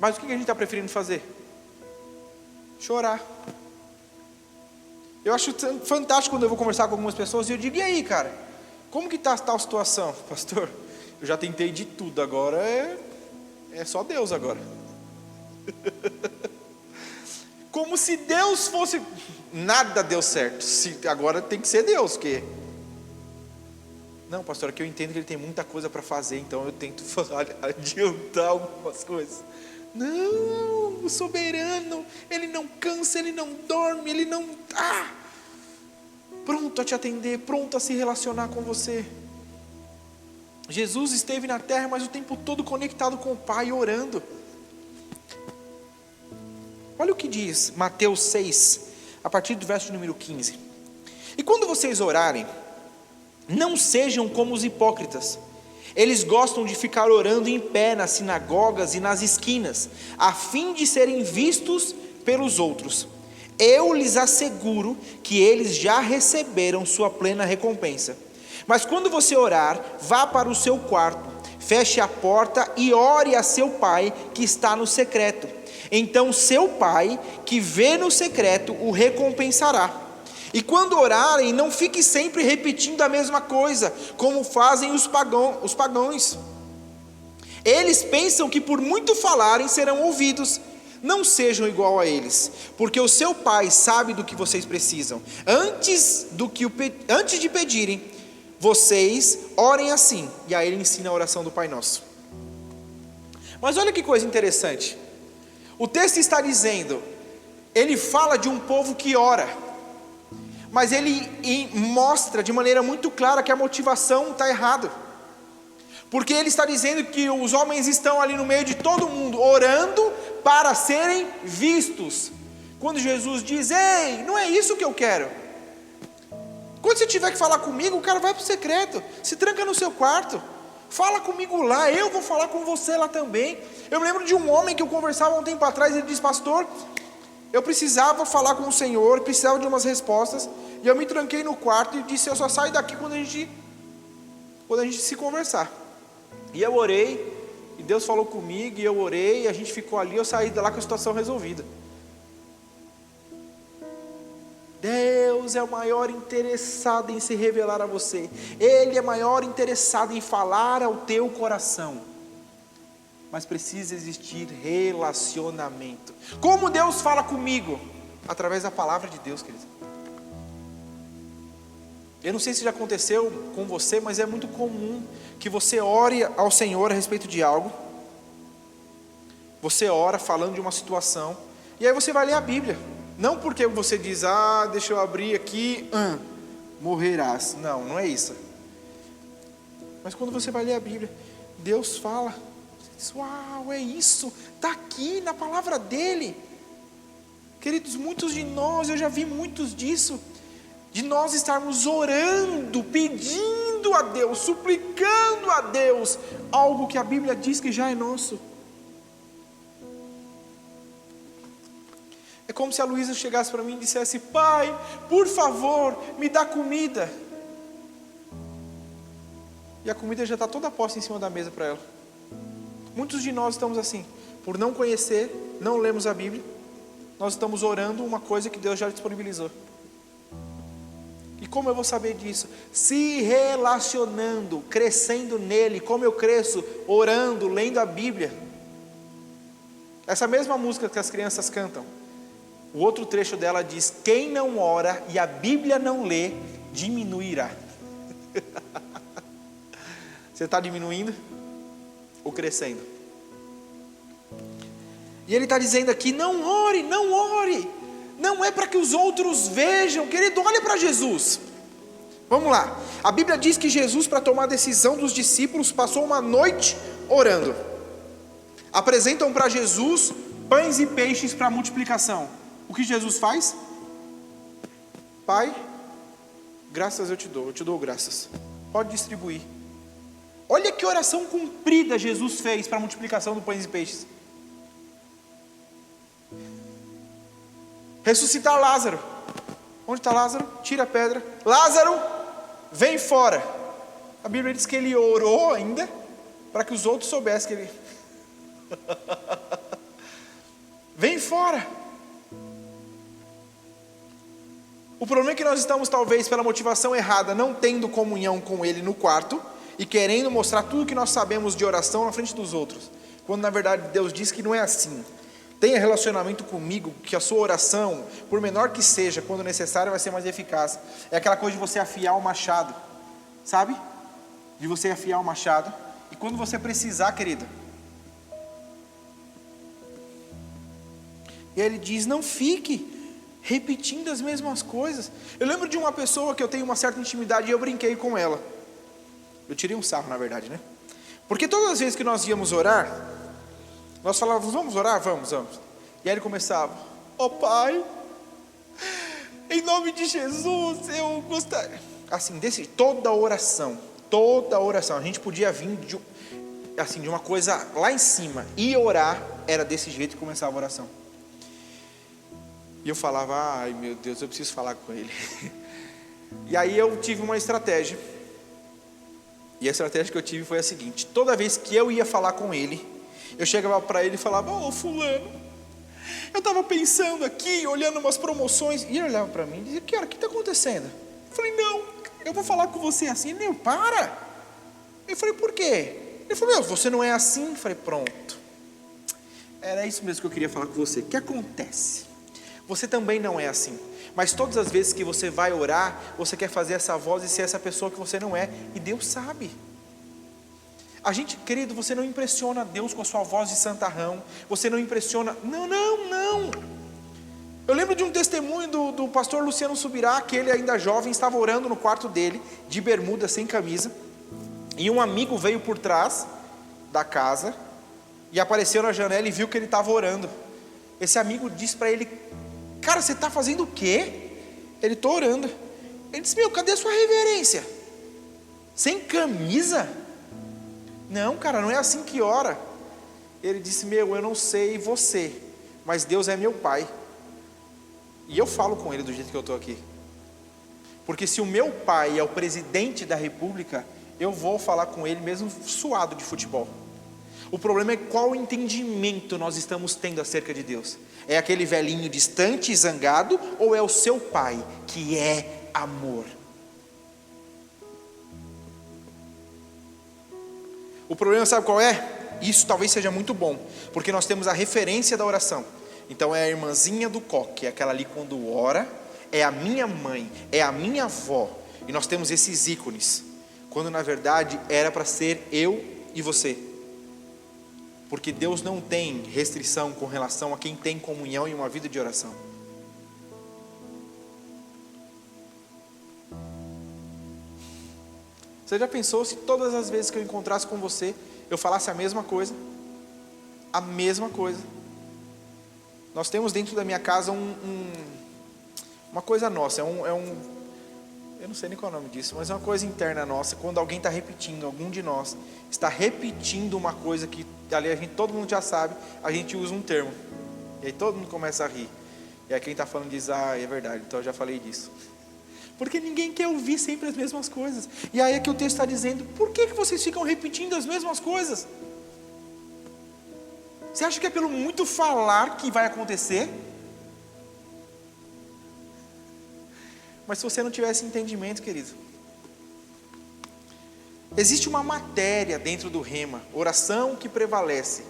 Mas o que a gente está preferindo fazer? Chorar. Eu acho fantástico quando eu vou conversar com algumas pessoas e eu digo: e aí, cara, como que está tal situação? Pastor, eu já tentei de tudo, agora é só Deus agora. Como se Deus fosse... Nada deu certo, agora tem que ser Deus, porque... Não, pastor, aqui eu entendo que ele tem muita coisa para fazer, então eu tento adiantar algumas coisas. Não, o soberano, ele não cansa, ele não dorme, ele não... pronto a te atender, pronto a se relacionar com você. Jesus esteve na terra, mas o tempo todo conectado com o Pai, orando. Olha o que diz Mateus 6, a partir do verso número 15. E quando vocês orarem, não sejam como os hipócritas. Eles gostam de ficar orando em pé nas sinagogas e nas esquinas, a fim de serem vistos pelos outros. Eu lhes asseguro que eles já receberam sua plena recompensa. Mas quando você orar, vá para o seu quarto, feche a porta e ore a seu pai que está no secreto. Então seu pai, que vê no secreto, o recompensará. E quando orarem, não fique sempre repetindo a mesma coisa, como fazem os pagãos. Eles pensam que por muito falarem serão ouvidos. Não sejam igual a eles, porque o seu pai sabe do que vocês precisam. Antes de pedirem, vocês orem assim. E aí ele ensina a oração do Pai Nosso. Mas olha que coisa interessante. O texto está dizendo, ele fala de um povo que ora, mas ele mostra de maneira muito clara que a motivação está errada. Porque ele está dizendo que os homens estão ali no meio de todo mundo, orando para serem vistos. Quando Jesus diz: ei, não é isso que eu quero. Quando você tiver que falar comigo, o cara vai para o secreto, se tranca no seu quarto, fala comigo lá, eu vou falar com você lá também. Eu me lembro de um homem que eu conversava um tempo atrás, ele disse: pastor, eu precisava falar com o Senhor, precisava de umas respostas, e eu me tranquei no quarto e disse: eu só saio daqui quando a gente se conversar. E eu orei, e Deus falou comigo, e eu orei, e a gente ficou ali, eu saí de lá com a situação resolvida. Deus é o maior interessado em se revelar a você. Ele é maior interessado em falar ao teu coração. Mas precisa existir relacionamento. Como Deus fala comigo? Através da palavra de Deus, querido. Eu não sei se já aconteceu com você, mas é muito comum que você ore ao Senhor a respeito de algo. Você ora falando de uma situação, e aí você vai ler a Bíblia. Não porque você diz: deixa eu abrir aqui, morrerás. Não, não é isso. Mas quando você vai ler a Bíblia, Deus fala, você diz: uau, é isso, está aqui na palavra dEle. Queridos, muitos de nós, eu já vi muitos disso, de nós estarmos orando, pedindo a Deus, suplicando a Deus, algo que a Bíblia diz que já é nosso. É como se a Luísa chegasse para mim e dissesse: pai, por favor, me dá comida. E a comida já está toda posta em cima da mesa para ela. Muitos de nós estamos assim, por não conhecer, não lemos a Bíblia, nós estamos orando uma coisa que Deus já disponibilizou. E como eu vou saber disso? Se relacionando, crescendo nele, como eu cresço, orando, lendo a Bíblia. Essa mesma música que as crianças cantam, o outro trecho dela diz: quem não ora e a Bíblia não lê, diminuirá. Você está diminuindo ou crescendo? E ele está dizendo aqui: não ore, não ore. Não é para que os outros vejam. Querido, olha para Jesus. Vamos lá. A Bíblia diz que Jesus, para tomar a decisão dos discípulos, passou uma noite orando. Apresentam para Jesus pães e peixes para multiplicação. O que Jesus faz? Pai, graças eu te dou graças. Pode distribuir. Olha que oração cumprida Jesus fez para a multiplicação do pães e peixes. Ressuscitar Lázaro. Onde está Lázaro? Tira a pedra. Lázaro, vem fora. A Bíblia diz que ele orou ainda para que os outros soubessem que ele... Vem fora. O problema é que nós estamos, talvez, pela motivação errada, não tendo comunhão com Ele no quarto e querendo mostrar tudo que nós sabemos de oração na frente dos outros, quando na verdade Deus diz que não é assim. Tenha relacionamento comigo, que a sua oração, por menor que seja, quando necessário, vai ser mais eficaz. É aquela coisa de você afiar o machado, sabe? De você afiar o machado, e quando você precisar, querido, e ele diz, não fique repetindo as mesmas coisas. Eu lembro de uma pessoa que eu tenho uma certa intimidade e eu brinquei com ela. Eu tirei um sarro, na verdade, né? Porque todas as vezes que nós íamos orar, nós falávamos, vamos orar? Vamos. E aí ele começava, Pai, em nome de Jesus, eu gostaria... Assim, toda oração, a gente podia vir de uma coisa lá em cima, e orar era desse jeito que começava a oração. E eu falava, ai meu Deus, eu preciso falar com ele. E aí eu tive uma estratégia. E a estratégia que eu tive foi a seguinte: toda vez que eu ia falar com ele, eu chegava para ele e falava, fulano, eu estava pensando aqui, olhando umas promoções. E ele olhava para mim e dizia, o que está acontecendo? Eu falei, não, eu vou falar com você assim. Ele, para. Eu falei, por quê? Ele falou, você não é assim. Eu falei, pronto. Era isso mesmo que eu queria falar com você. O que acontece? Você também não é assim. Mas todas as vezes que você vai orar, você quer fazer essa voz e ser essa pessoa que você não é. E Deus sabe. A gente, querido, você não impressiona Deus com a sua voz de santarrão. Você não impressiona... Não. Eu lembro de um testemunho do pastor Luciano Subirá, que ele ainda jovem, estava orando no quarto dele, de bermuda, sem camisa. E um amigo veio por trás da casa e apareceu na janela e viu que ele estava orando. Esse amigo disse para ele, cara, você está fazendo o quê? Ele, estou orando. Ele disse, cadê a sua reverência? Sem camisa? Não, cara, não é assim que ora. Ele disse, eu não sei você, mas Deus é meu pai. E eu falo com ele do jeito que eu estou aqui. Porque se o meu pai é o presidente da república, eu vou falar com ele mesmo suado de futebol. O problema é qual entendimento nós estamos tendo acerca de Deus. É aquele velhinho distante e zangado, ou é o seu pai, que é amor? O problema, sabe qual é? Isso talvez seja muito bom, porque nós temos a referência da oração. Então é a irmãzinha do coque, é aquela ali quando ora, é a minha mãe, é a minha avó, e nós temos esses ícones, quando na verdade era para ser eu e você. Porque Deus não tem restrição com relação a quem tem comunhão e uma vida de oração. Você já pensou se todas as vezes que eu encontrasse com você, eu falasse a mesma coisa? A mesma coisa. Nós temos dentro da minha casa uma coisa nossa, eu não sei nem qual é o nome disso, mas é uma coisa interna nossa. Quando alguém está repetindo, algum de nós está repetindo uma coisa que ali todo mundo já sabe, a gente usa um termo, e aí todo mundo começa a rir, e aí quem está falando diz, é verdade, então eu já falei disso. Porque ninguém quer ouvir sempre as mesmas coisas. E aí é que o texto está dizendo, por que vocês ficam repetindo as mesmas coisas? Você acha que é pelo muito falar que vai acontecer? Mas se você não tivesse entendimento, querido, existe uma matéria dentro do rema, oração que prevalece,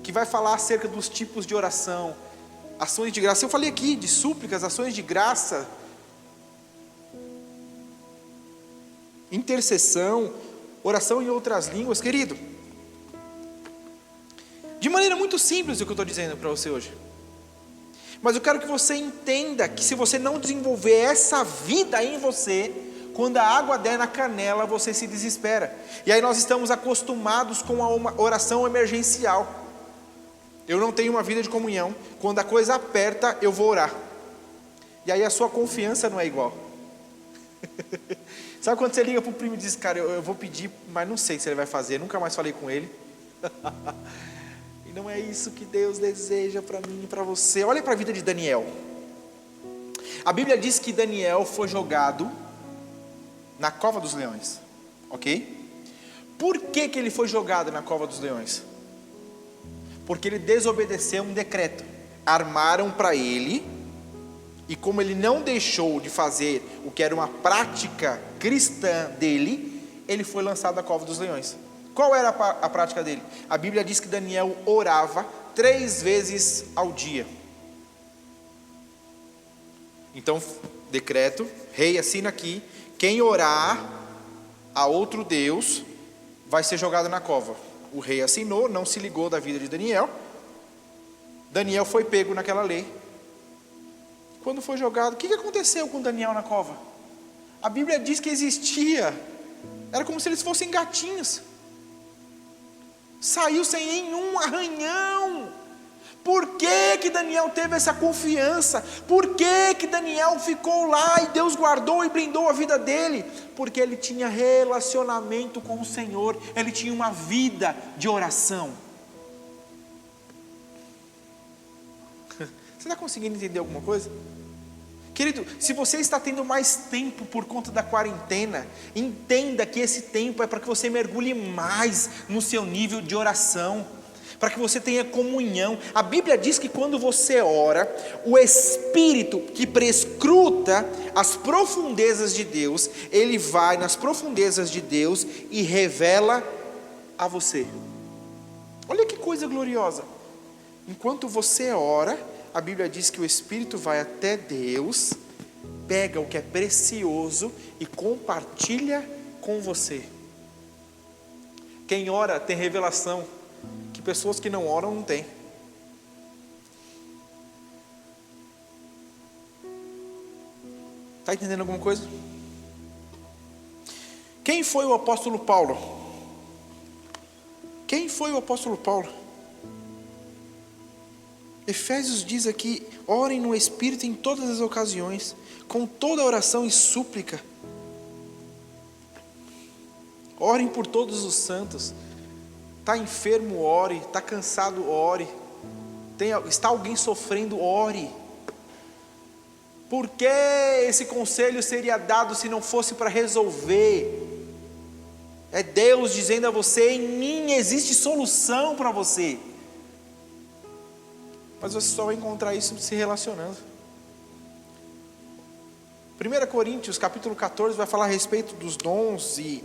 que vai falar acerca dos tipos de oração, ações de graça. Eu falei aqui de súplicas, ações de graça, intercessão, oração em outras línguas, querido. De maneira muito simples o que eu estou dizendo para você hoje. Mas eu quero que você entenda que se você não desenvolver essa vida em você, quando a água der na canela, você se desespera. E aí nós estamos acostumados com a oração emergencial. Eu não tenho uma vida de comunhão, quando a coisa aperta, eu vou orar. E aí a sua confiança não é igual. Sabe quando você liga para o primo e diz, cara, eu vou pedir, mas não sei se ele vai fazer, nunca mais falei com ele. E não é isso que Deus deseja para mim e para você. Olha para a vida de Daniel. A Bíblia diz que Daniel foi jogado na cova dos leões, ok? Por que que ele foi jogado na cova dos leões? Porque ele desobedeceu um decreto. Armaram para ele, e como ele não deixou de fazer o que era uma prática cristã dele, ele foi lançado na cova dos leões. Qual era a prática dele? A Bíblia diz que Daniel orava 3 vezes ao dia. Então, decreto, rei, assina aqui: quem orar a outro Deus vai ser jogado na cova. O rei assinou, não se ligou da vida de Daniel. Daniel foi pego naquela lei. Quando foi jogado, o que aconteceu com Daniel na cova? A Bíblia diz que existia, era como se eles fossem gatinhos. Saiu sem nenhum arranhão. Por que que Daniel teve essa confiança? Por que que Daniel ficou lá e Deus guardou e blindou a vida dele? Porque ele tinha relacionamento com o Senhor, ele tinha uma vida de oração. Você está conseguindo entender alguma coisa? Querido, se você está tendo mais tempo por conta da quarentena, entenda que esse tempo é para que você mergulhe mais no seu nível de oração, para que você tenha comunhão. A Bíblia diz que quando você ora, o Espírito que prescruta as profundezas de Deus, ele vai nas profundezas de Deus e revela a você. Olha que coisa gloriosa. Enquanto você ora, a Bíblia diz que o Espírito vai até Deus, pega o que é precioso e compartilha com você. Quem ora tem revelação que pessoas que não oram não têm. Está entendendo alguma coisa? Quem foi o apóstolo Paulo? Quem foi o apóstolo Paulo? Efésios diz aqui: orem no Espírito em todas as ocasiões, com toda oração e súplica. Orem por todos os santos. Está enfermo, ore. Está cansado, ore. Está alguém sofrendo, ore. Por que esse conselho seria dado se não fosse para resolver? É Deus dizendo a você: em mim existe solução para você. Mas você só vai encontrar isso se relacionando. 1 Coríntios capítulo 14 vai falar a respeito dos dons e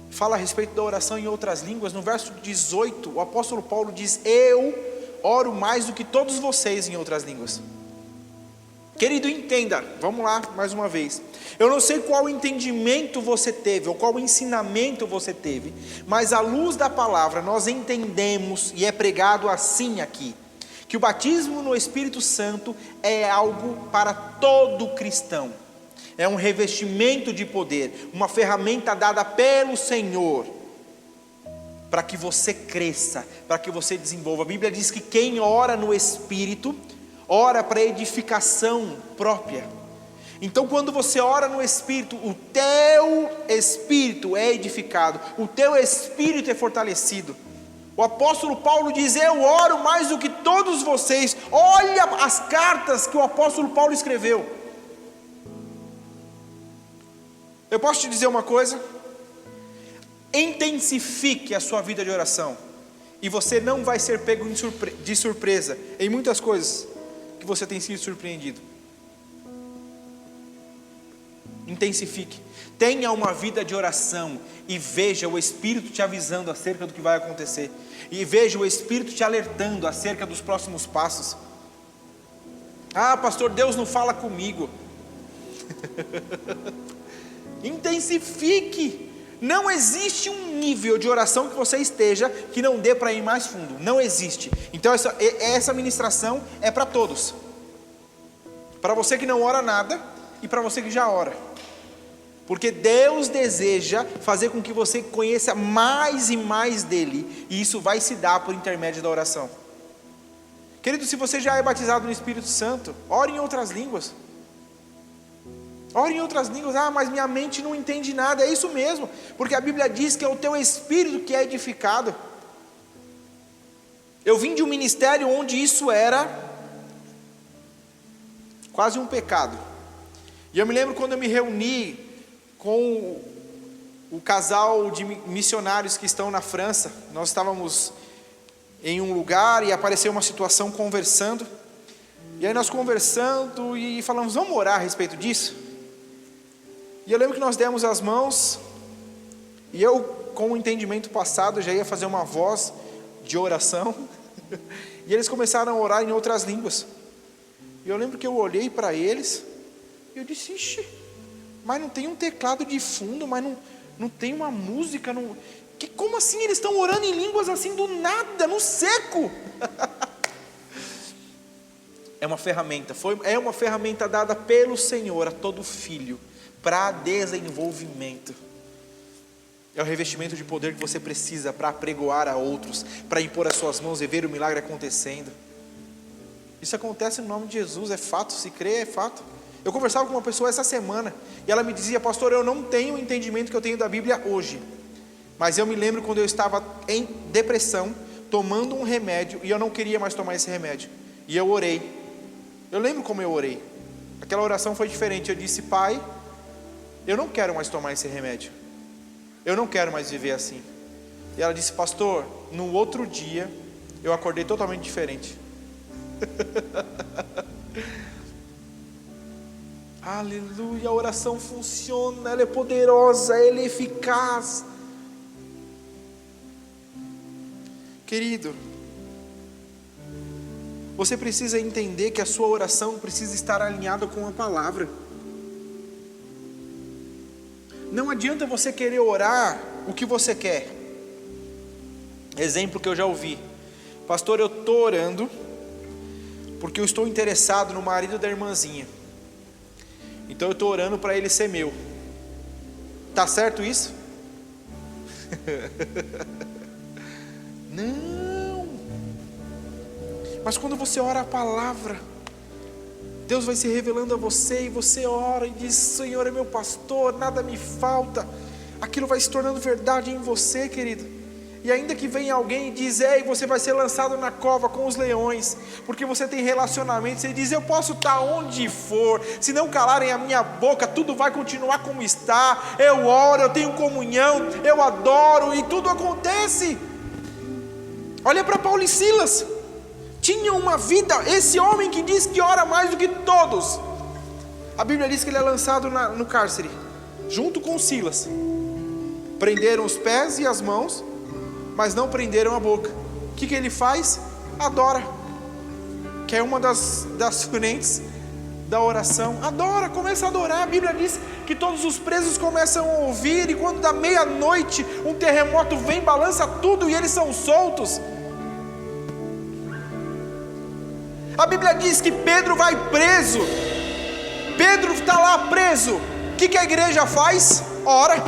fala a respeito da oração em outras línguas. No verso 18, o apóstolo Paulo diz: eu oro mais do que todos vocês em outras línguas. Querido, entenda, vamos lá mais uma vez. Eu não sei qual entendimento você teve, ou qual ensinamento você teve, mas à luz da palavra nós entendemos, e é pregado assim aqui, que o batismo no Espírito Santo é algo para todo cristão. É um revestimento de poder, uma ferramenta dada pelo Senhor, para que você cresça, para que você desenvolva. A Bíblia diz que quem ora no Espírito, ora para edificação própria. Então quando você ora no Espírito, o teu espírito é edificado, o teu espírito é fortalecido. O apóstolo Paulo diz: eu oro mais do que todos vocês. Olha as cartas que o apóstolo Paulo escreveu. Eu posso te dizer uma coisa? Intensifique a sua vida de oração, e você não vai ser pego de surpresa em muitas coisas que você tem sido surpreendido. Intensifique, tenha uma vida de oração e veja o Espírito te avisando acerca do que vai acontecer, e veja o Espírito te alertando acerca dos próximos passos. Ah, pastor, Deus não fala comigo. Intensifique. Não existe um nível de oração que você esteja que não dê para ir mais fundo, não existe. Então essa ministração é para todos, para você que não ora nada e para você que já ora. Porque Deus deseja fazer com que você conheça mais e mais dele, e isso vai se dar por intermédio da oração. Querido, se você já é batizado no Espírito Santo, ore em outras línguas. Ore em outras línguas. Ah, mas minha mente não entende nada. É isso mesmo, porque a Bíblia diz que é o teu espírito que é edificado. Eu vim de um ministério onde isso era quase um pecado. E eu me lembro quando eu me reuni com o casal de missionários que estão na França. Nós estávamos em um lugar e apareceu uma situação conversando. E aí nós conversando e falamos, vamos orar a respeito disso? E eu lembro que nós demos as mãos, e eu, com o entendimento passado, já ia fazer uma voz de oração, e eles começaram a orar em outras línguas. E eu lembro que eu olhei para eles, e eu disse, ixi, mas não tem um teclado de fundo, mas não tem uma música, como assim eles estão orando em línguas assim do nada, no seco? É uma ferramenta dada pelo Senhor a todo filho, para desenvolvimento. É o revestimento de poder que você precisa para apregoar a outros, para impor as suas mãos e ver o milagre acontecendo. Isso acontece no nome de Jesus, é fato, se crê, é fato. Eu conversava com uma pessoa essa semana, e ela me dizia, pastor, eu não tenho o entendimento que eu tenho da Bíblia hoje, mas eu me lembro quando eu estava em depressão, tomando um remédio, e eu não queria mais tomar esse remédio, e eu orei. Eu lembro como eu orei. Aquela oração foi diferente. Eu disse, Pai, eu não quero mais tomar esse remédio, eu não quero mais viver assim. E ela disse, pastor, no outro dia eu acordei totalmente diferente. Aleluia, a oração funciona, ela é poderosa, ela é eficaz. Querido, você precisa entender que a sua oração precisa estar alinhada com a palavra. Não adianta você querer orar o que você quer. Exemplo que eu já ouvi, pastor, eu estou orando porque eu estou interessado no marido da irmãzinha, então eu estou orando para ele ser meu. Tá certo isso? Não. Mas quando você ora a palavra, Deus vai se revelando a você, e você ora e diz, Senhor é meu pastor, nada me falta. Aquilo vai se tornando verdade em você, querido. E ainda que venha alguém e diz, ei, você vai ser lançado na cova com os leões, porque você tem relacionamento, você diz, eu posso estar onde for, se não calarem a minha boca, tudo vai continuar como está. Eu oro, eu tenho comunhão, eu adoro, e tudo acontece. Olha para Paulo e Silas, tinham uma vida. Esse homem que diz que ora mais do que todos, a Bíblia diz que ele é lançado no cárcere, junto com Silas. Prenderam os pés e as mãos, mas não prenderam a boca. O que ele faz? Adora, que é uma das frentes da oração. Adora, começa a adorar. A Bíblia diz que todos os presos começam a ouvir, e quando dá meia-noite, um terremoto vem, balança tudo, e eles são soltos. A Bíblia diz que Pedro vai preso. Pedro está lá preso. O que a igreja faz? Ora.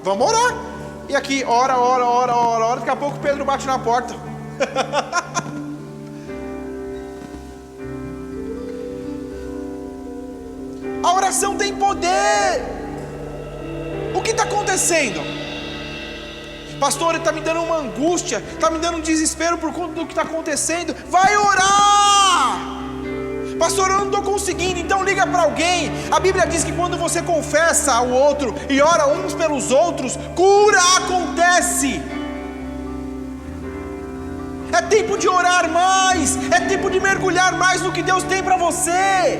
Vamos orar. E aqui, ora. Daqui a pouco Pedro bate na porta. A oração tem poder. O que está acontecendo? Pastor, está me dando uma angústia, está me dando um desespero por conta do que está acontecendo. Vai orar. Pastor, eu não estou conseguindo. Então liga para alguém. A Bíblia diz que quando você confessa ao outro e ora uns pelos outros, cura acontece. É tempo de orar mais, é tempo de mergulhar mais no que Deus tem para você.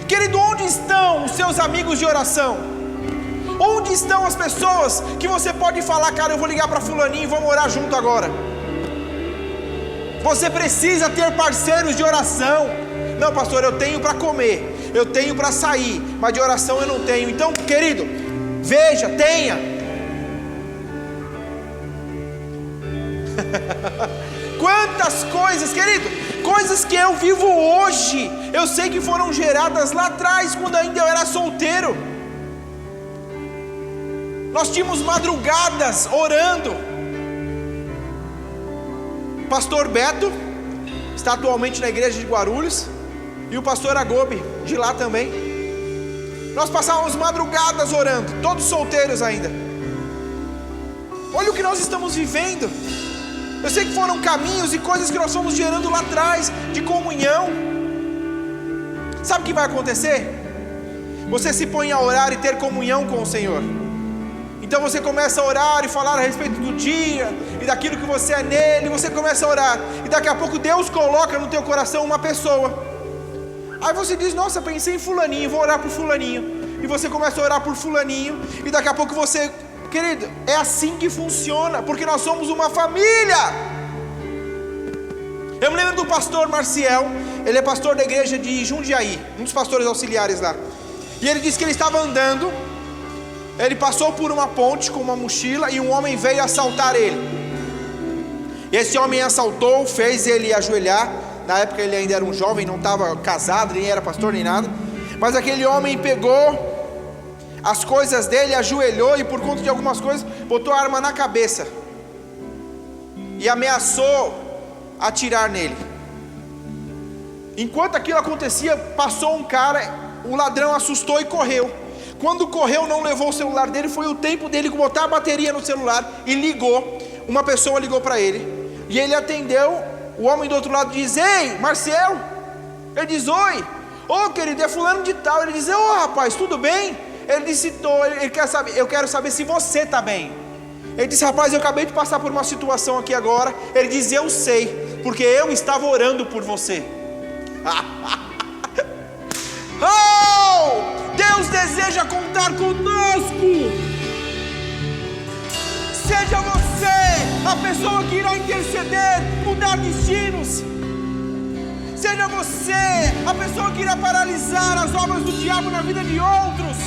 Querido, onde estão os seus amigos de oração? Onde estão as pessoas que você pode falar, cara, eu vou ligar para fulaninho e vamos orar junto agora? Você precisa ter parceiros de oração. Não, pastor, eu tenho para comer, eu tenho para sair, mas de oração eu não tenho. Então, querido, veja, tenha. Quantas coisas, querido, coisas que eu vivo hoje, eu sei que foram geradas lá atrás, quando ainda eu era solteiro. Nós tínhamos madrugadas orando. Pastor Beto está atualmente na igreja de Guarulhos, e o pastor Agobe de lá também. Nós passávamos madrugadas orando, todos solteiros ainda. Olha o que nós estamos vivendo. Eu sei que foram caminhos e coisas que nós fomos gerando lá atrás, de comunhão. sabe o que vai acontecer? Você se põe a orar e ter comunhão com o Senhor. Então você começa a orar e falar a respeito do dia e daquilo que você é nele. Você começa a orar e daqui a pouco Deus coloca no teu coração uma pessoa. Aí você diz: nossa, pensei em fulaninho, vou orar por fulaninho. E você começa a orar por fulaninho e daqui a pouco você... Querido, é assim que funciona, porque nós somos uma família. Eu me lembro do pastor Marciel. Ele é pastor da igreja de Jundiaí, um dos pastores auxiliares lá. E ele disse que ele estava andando, ele passou por uma ponte com uma mochila e um homem veio assaltar ele. Esse homem assaltou, fez ele ajoelhar. Na época ele ainda era um jovem, não estava casado, nem era pastor nem nada. Mas aquele homem pegou as coisas dele, ajoelhou e por conta de algumas coisas botou a arma na cabeça e ameaçou atirar nele. Enquanto aquilo acontecia, passou um cara, o ladrão assustou e correu. Quando correu, não levou o celular dele, foi o tempo dele botar a bateria no celular e ligou. Uma pessoa ligou para ele e ele atendeu. O homem do outro lado diz: ei, Marcel. Ele diz: oi. Ô, querido, é fulano de tal. Ele diz: ô, rapaz, tudo bem? Ele disse: tô. Ele quer saber, eu quero saber se você está bem. Ele disse: rapaz, eu acabei de passar por uma situação aqui agora. Ele diz: eu sei, porque eu estava orando por você. Oh, Deus deseja contar conosco. Seja você a pessoa que irá interceder, mudar destinos. Seja você a pessoa que irá paralisar as obras do diabo na vida de outros.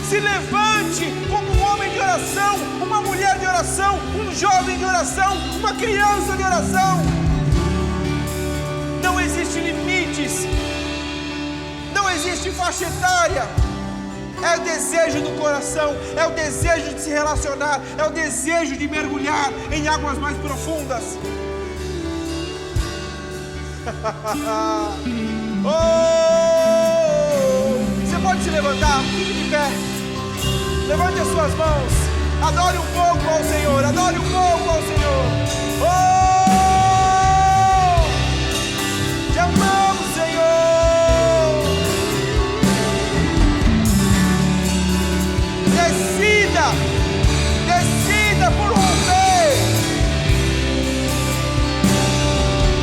Se levante como um homem de oração, uma mulher de oração, um jovem de oração, uma criança de oração. Não existe limites, não existe faixa etária. É o desejo do coração, é o desejo de se relacionar, é o desejo de mergulhar em águas mais profundas. Oh, você pode se levantar, fique de pé. Levante as suas mãos, adore um pouco ao Senhor, adore um pouco ao Senhor. Oh, te amamos, Senhor. Decida por romper.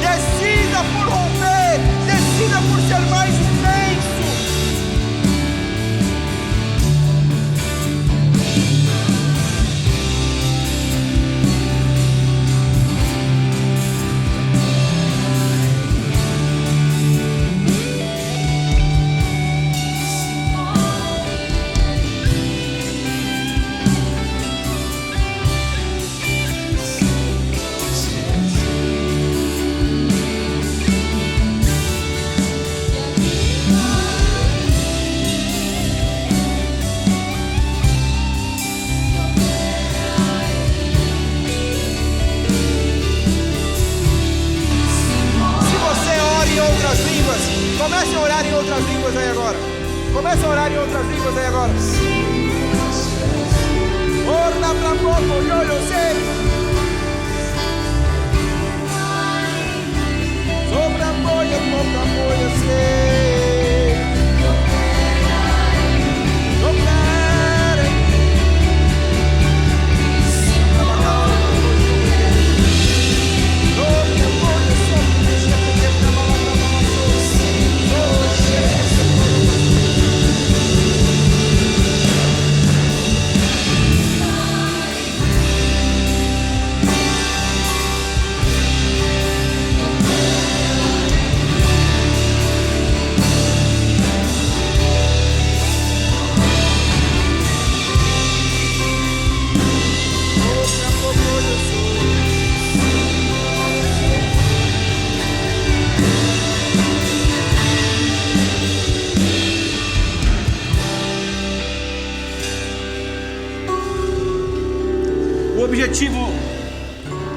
Decida por romper, decida por ser mais intenso. Comece a orar em outras línguas aí agora. Comece a orar em outras línguas aí agora. Orna pra pouco, eu sei. Sobra apoio, sei.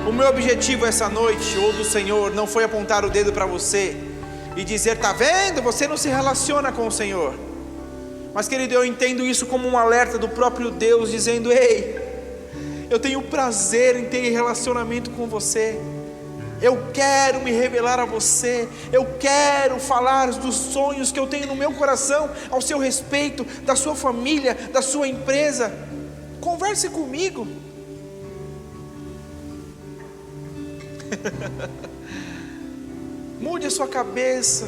O meu objetivo essa noite, ou do Senhor, não foi apontar o dedo para você e dizer: tá vendo, você não se relaciona com o Senhor. Mas, querido, eu entendo isso como um alerta do próprio Deus, dizendo: ei, eu tenho prazer em ter relacionamento com você. Eu quero me revelar a você. Eu quero falar dos sonhos que eu tenho no meu coração ao seu respeito, da sua família, da sua empresa. Converse comigo. Mude a sua cabeça.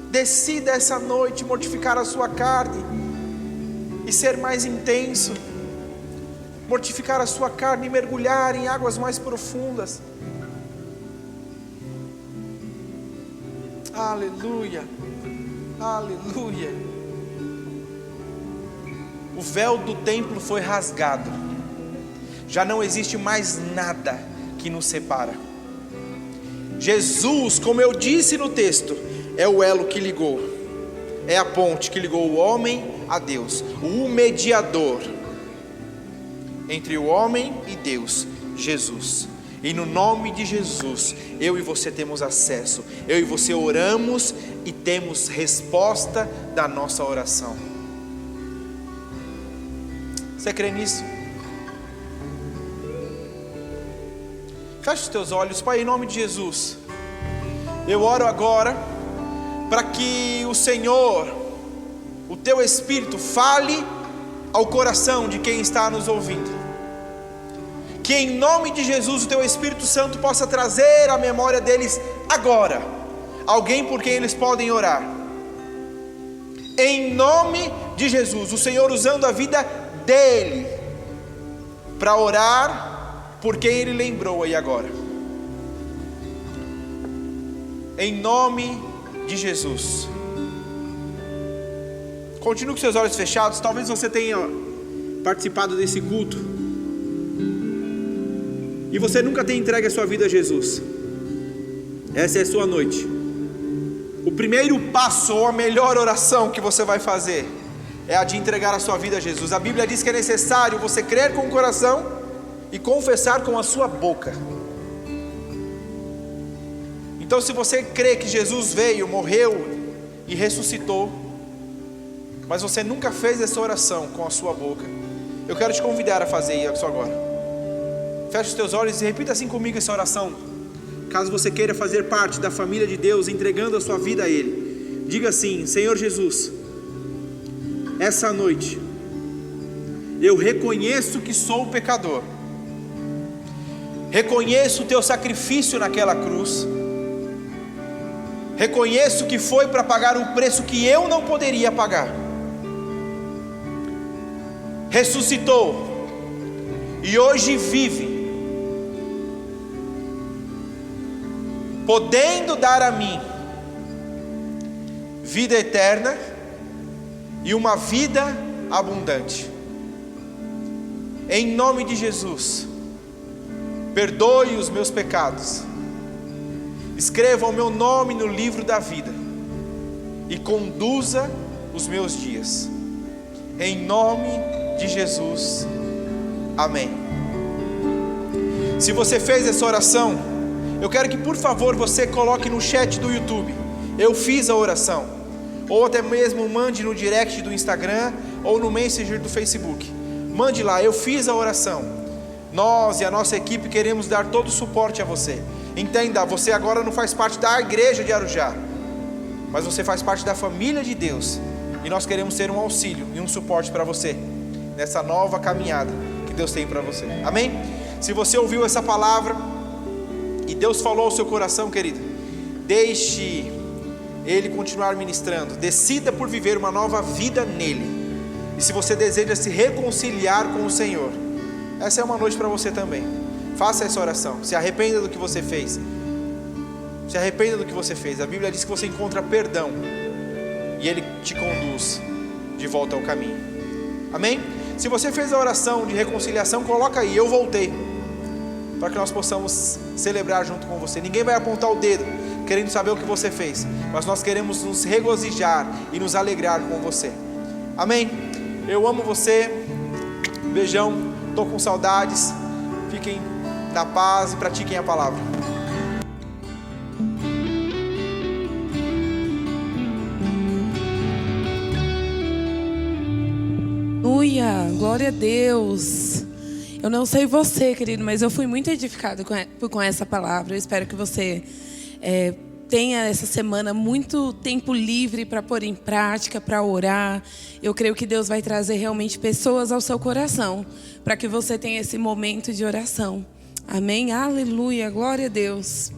Decida essa noite mortificar a sua carne e ser mais intenso. Mortificar a sua carne e mergulhar em águas mais profundas. Aleluia, aleluia. O véu do templo foi rasgado. Já não existe mais nada que nos separa. Jesus, como eu disse no texto, é o elo que ligou, é a ponte que ligou o homem a Deus, o mediador entre o homem e Deus, Jesus. E no nome de Jesus, eu e você temos acesso, eu e você oramos e temos resposta da nossa oração. Você crê nisso? Feche os teus olhos. Pai, em nome de Jesus, eu oro agora para que o Senhor, o teu Espírito, fale ao coração de quem está nos ouvindo. Que em nome de Jesus o teu Espírito Santo possa trazer à memória deles agora alguém por quem eles podem orar. Em nome de Jesus, o Senhor usando a vida dele para orar por quem ele lembrou aí agora. Em nome de Jesus. Continue com seus olhos fechados. Talvez você tenha participado desse culto e você nunca tenha entregue a sua vida a Jesus. Essa é a sua noite. O primeiro passo, ou a melhor oração que você vai fazer, é a de entregar a sua vida a Jesus. A Bíblia diz que é necessário você crer com o coração e confessar com a sua boca. Então, se você crê que Jesus veio, morreu e ressuscitou, mas você nunca fez essa oração com a sua boca, eu quero te convidar a fazer isso agora. Feche os teus olhos e repita assim comigo essa oração. Caso você queira fazer parte da família de Deus, entregando a sua vida a Ele, diga assim: Senhor Jesus, essa noite eu reconheço que sou pecador, reconheço o teu sacrifício naquela cruz, reconheço que foi para pagar um preço que eu não poderia pagar, ressuscitou e hoje vive, podendo dar a mim vida eterna e uma vida abundante. Em nome de Jesus, perdoe os meus pecados, escreva o meu nome no livro da vida e conduza os meus dias. Em nome de Jesus, amém. Se você fez essa oração, eu quero que por favor você coloque no chat do YouTube: eu fiz a oração. Ou até mesmo mande no direct do Instagram ou no Messenger do Facebook. Mande lá: eu fiz a oração. Nós e a nossa equipe queremos dar todo o suporte a você. Entenda, você agora não faz parte da igreja de Arujá, mas você faz parte da família de Deus. E nós queremos ser um auxílio e um suporte para você nessa nova caminhada que Deus tem para você. Amém? Se você ouviu essa palavra e Deus falou ao seu coração, querido, deixe Ele continuar ministrando. Decida por viver uma nova vida nele. E se você deseja se reconciliar com o Senhor, essa é uma noite para você também. Faça essa oração. Se arrependa do que você fez. Se arrependa do que você fez. A Bíblia diz que você encontra perdão e Ele te conduz de volta ao caminho. Amém? Se você fez a oração de reconciliação, coloca aí: eu voltei, para que nós possamos celebrar junto com você. Ninguém vai apontar o dedo querendo saber o que você fez, mas nós queremos nos regozijar e nos alegrar com você. Amém? Eu amo você. Beijão. Estou com saudades. Fiquem na paz e pratiquem a palavra. Aleluia, glória a Deus. Eu não sei você, querido, mas eu fui muito edificado com essa palavra. Eu espero que você tenha essa semana muito tempo livre para pôr em prática, para orar. Eu creio que Deus vai trazer realmente pessoas ao seu coração, para que você tenha esse momento de oração. Amém? Aleluia, glória a Deus.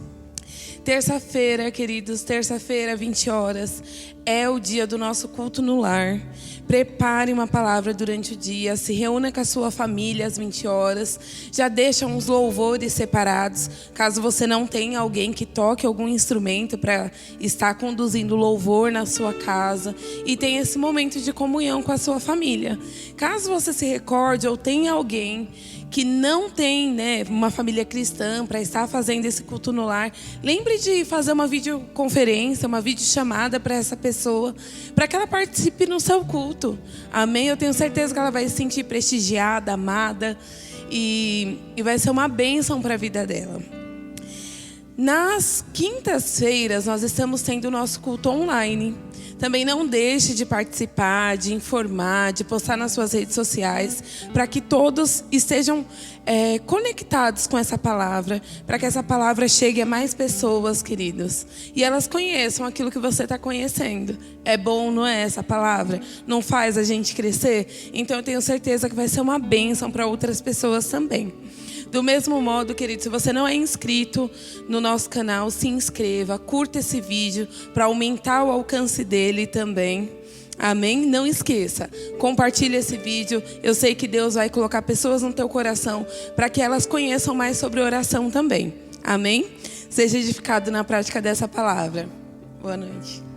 Terça-feira, queridos, terça-feira, 20 horas, é o dia do nosso culto no lar. Prepare uma palavra durante o dia, se reúna com a sua família às 20 horas. Já deixa uns louvores separados, caso você não tenha alguém que toque algum instrumento para estar conduzindo louvor na sua casa. E tenha esse momento de comunhão com a sua família. Caso você se recorde ou tenha alguém que não tem, uma família cristã para estar fazendo esse culto no lar, lembre de fazer uma videoconferência, uma videochamada para essa pessoa, para que ela participe no seu culto. Amém? Eu tenho certeza que ela vai se sentir prestigiada, amada, e vai ser uma bênção para a vida dela. Nas quintas-feiras, nós estamos tendo o nosso culto online. Também não deixe de participar, de informar, de postar nas suas redes sociais, para que todos estejam conectados com essa palavra, para que essa palavra chegue a mais pessoas, queridos, e elas conheçam aquilo que você está conhecendo. É bom, não é, essa palavra? Não faz a gente crescer? Então eu tenho certeza que vai ser uma bênção para outras pessoas também. Do mesmo modo, querido, se você não é inscrito no nosso canal, se inscreva, curta esse vídeo para aumentar o alcance dele também. Amém? Não esqueça, compartilhe esse vídeo. Eu sei que Deus vai colocar pessoas no teu coração para que elas conheçam mais sobre oração também. Amém? Seja edificado na prática dessa palavra. Boa noite.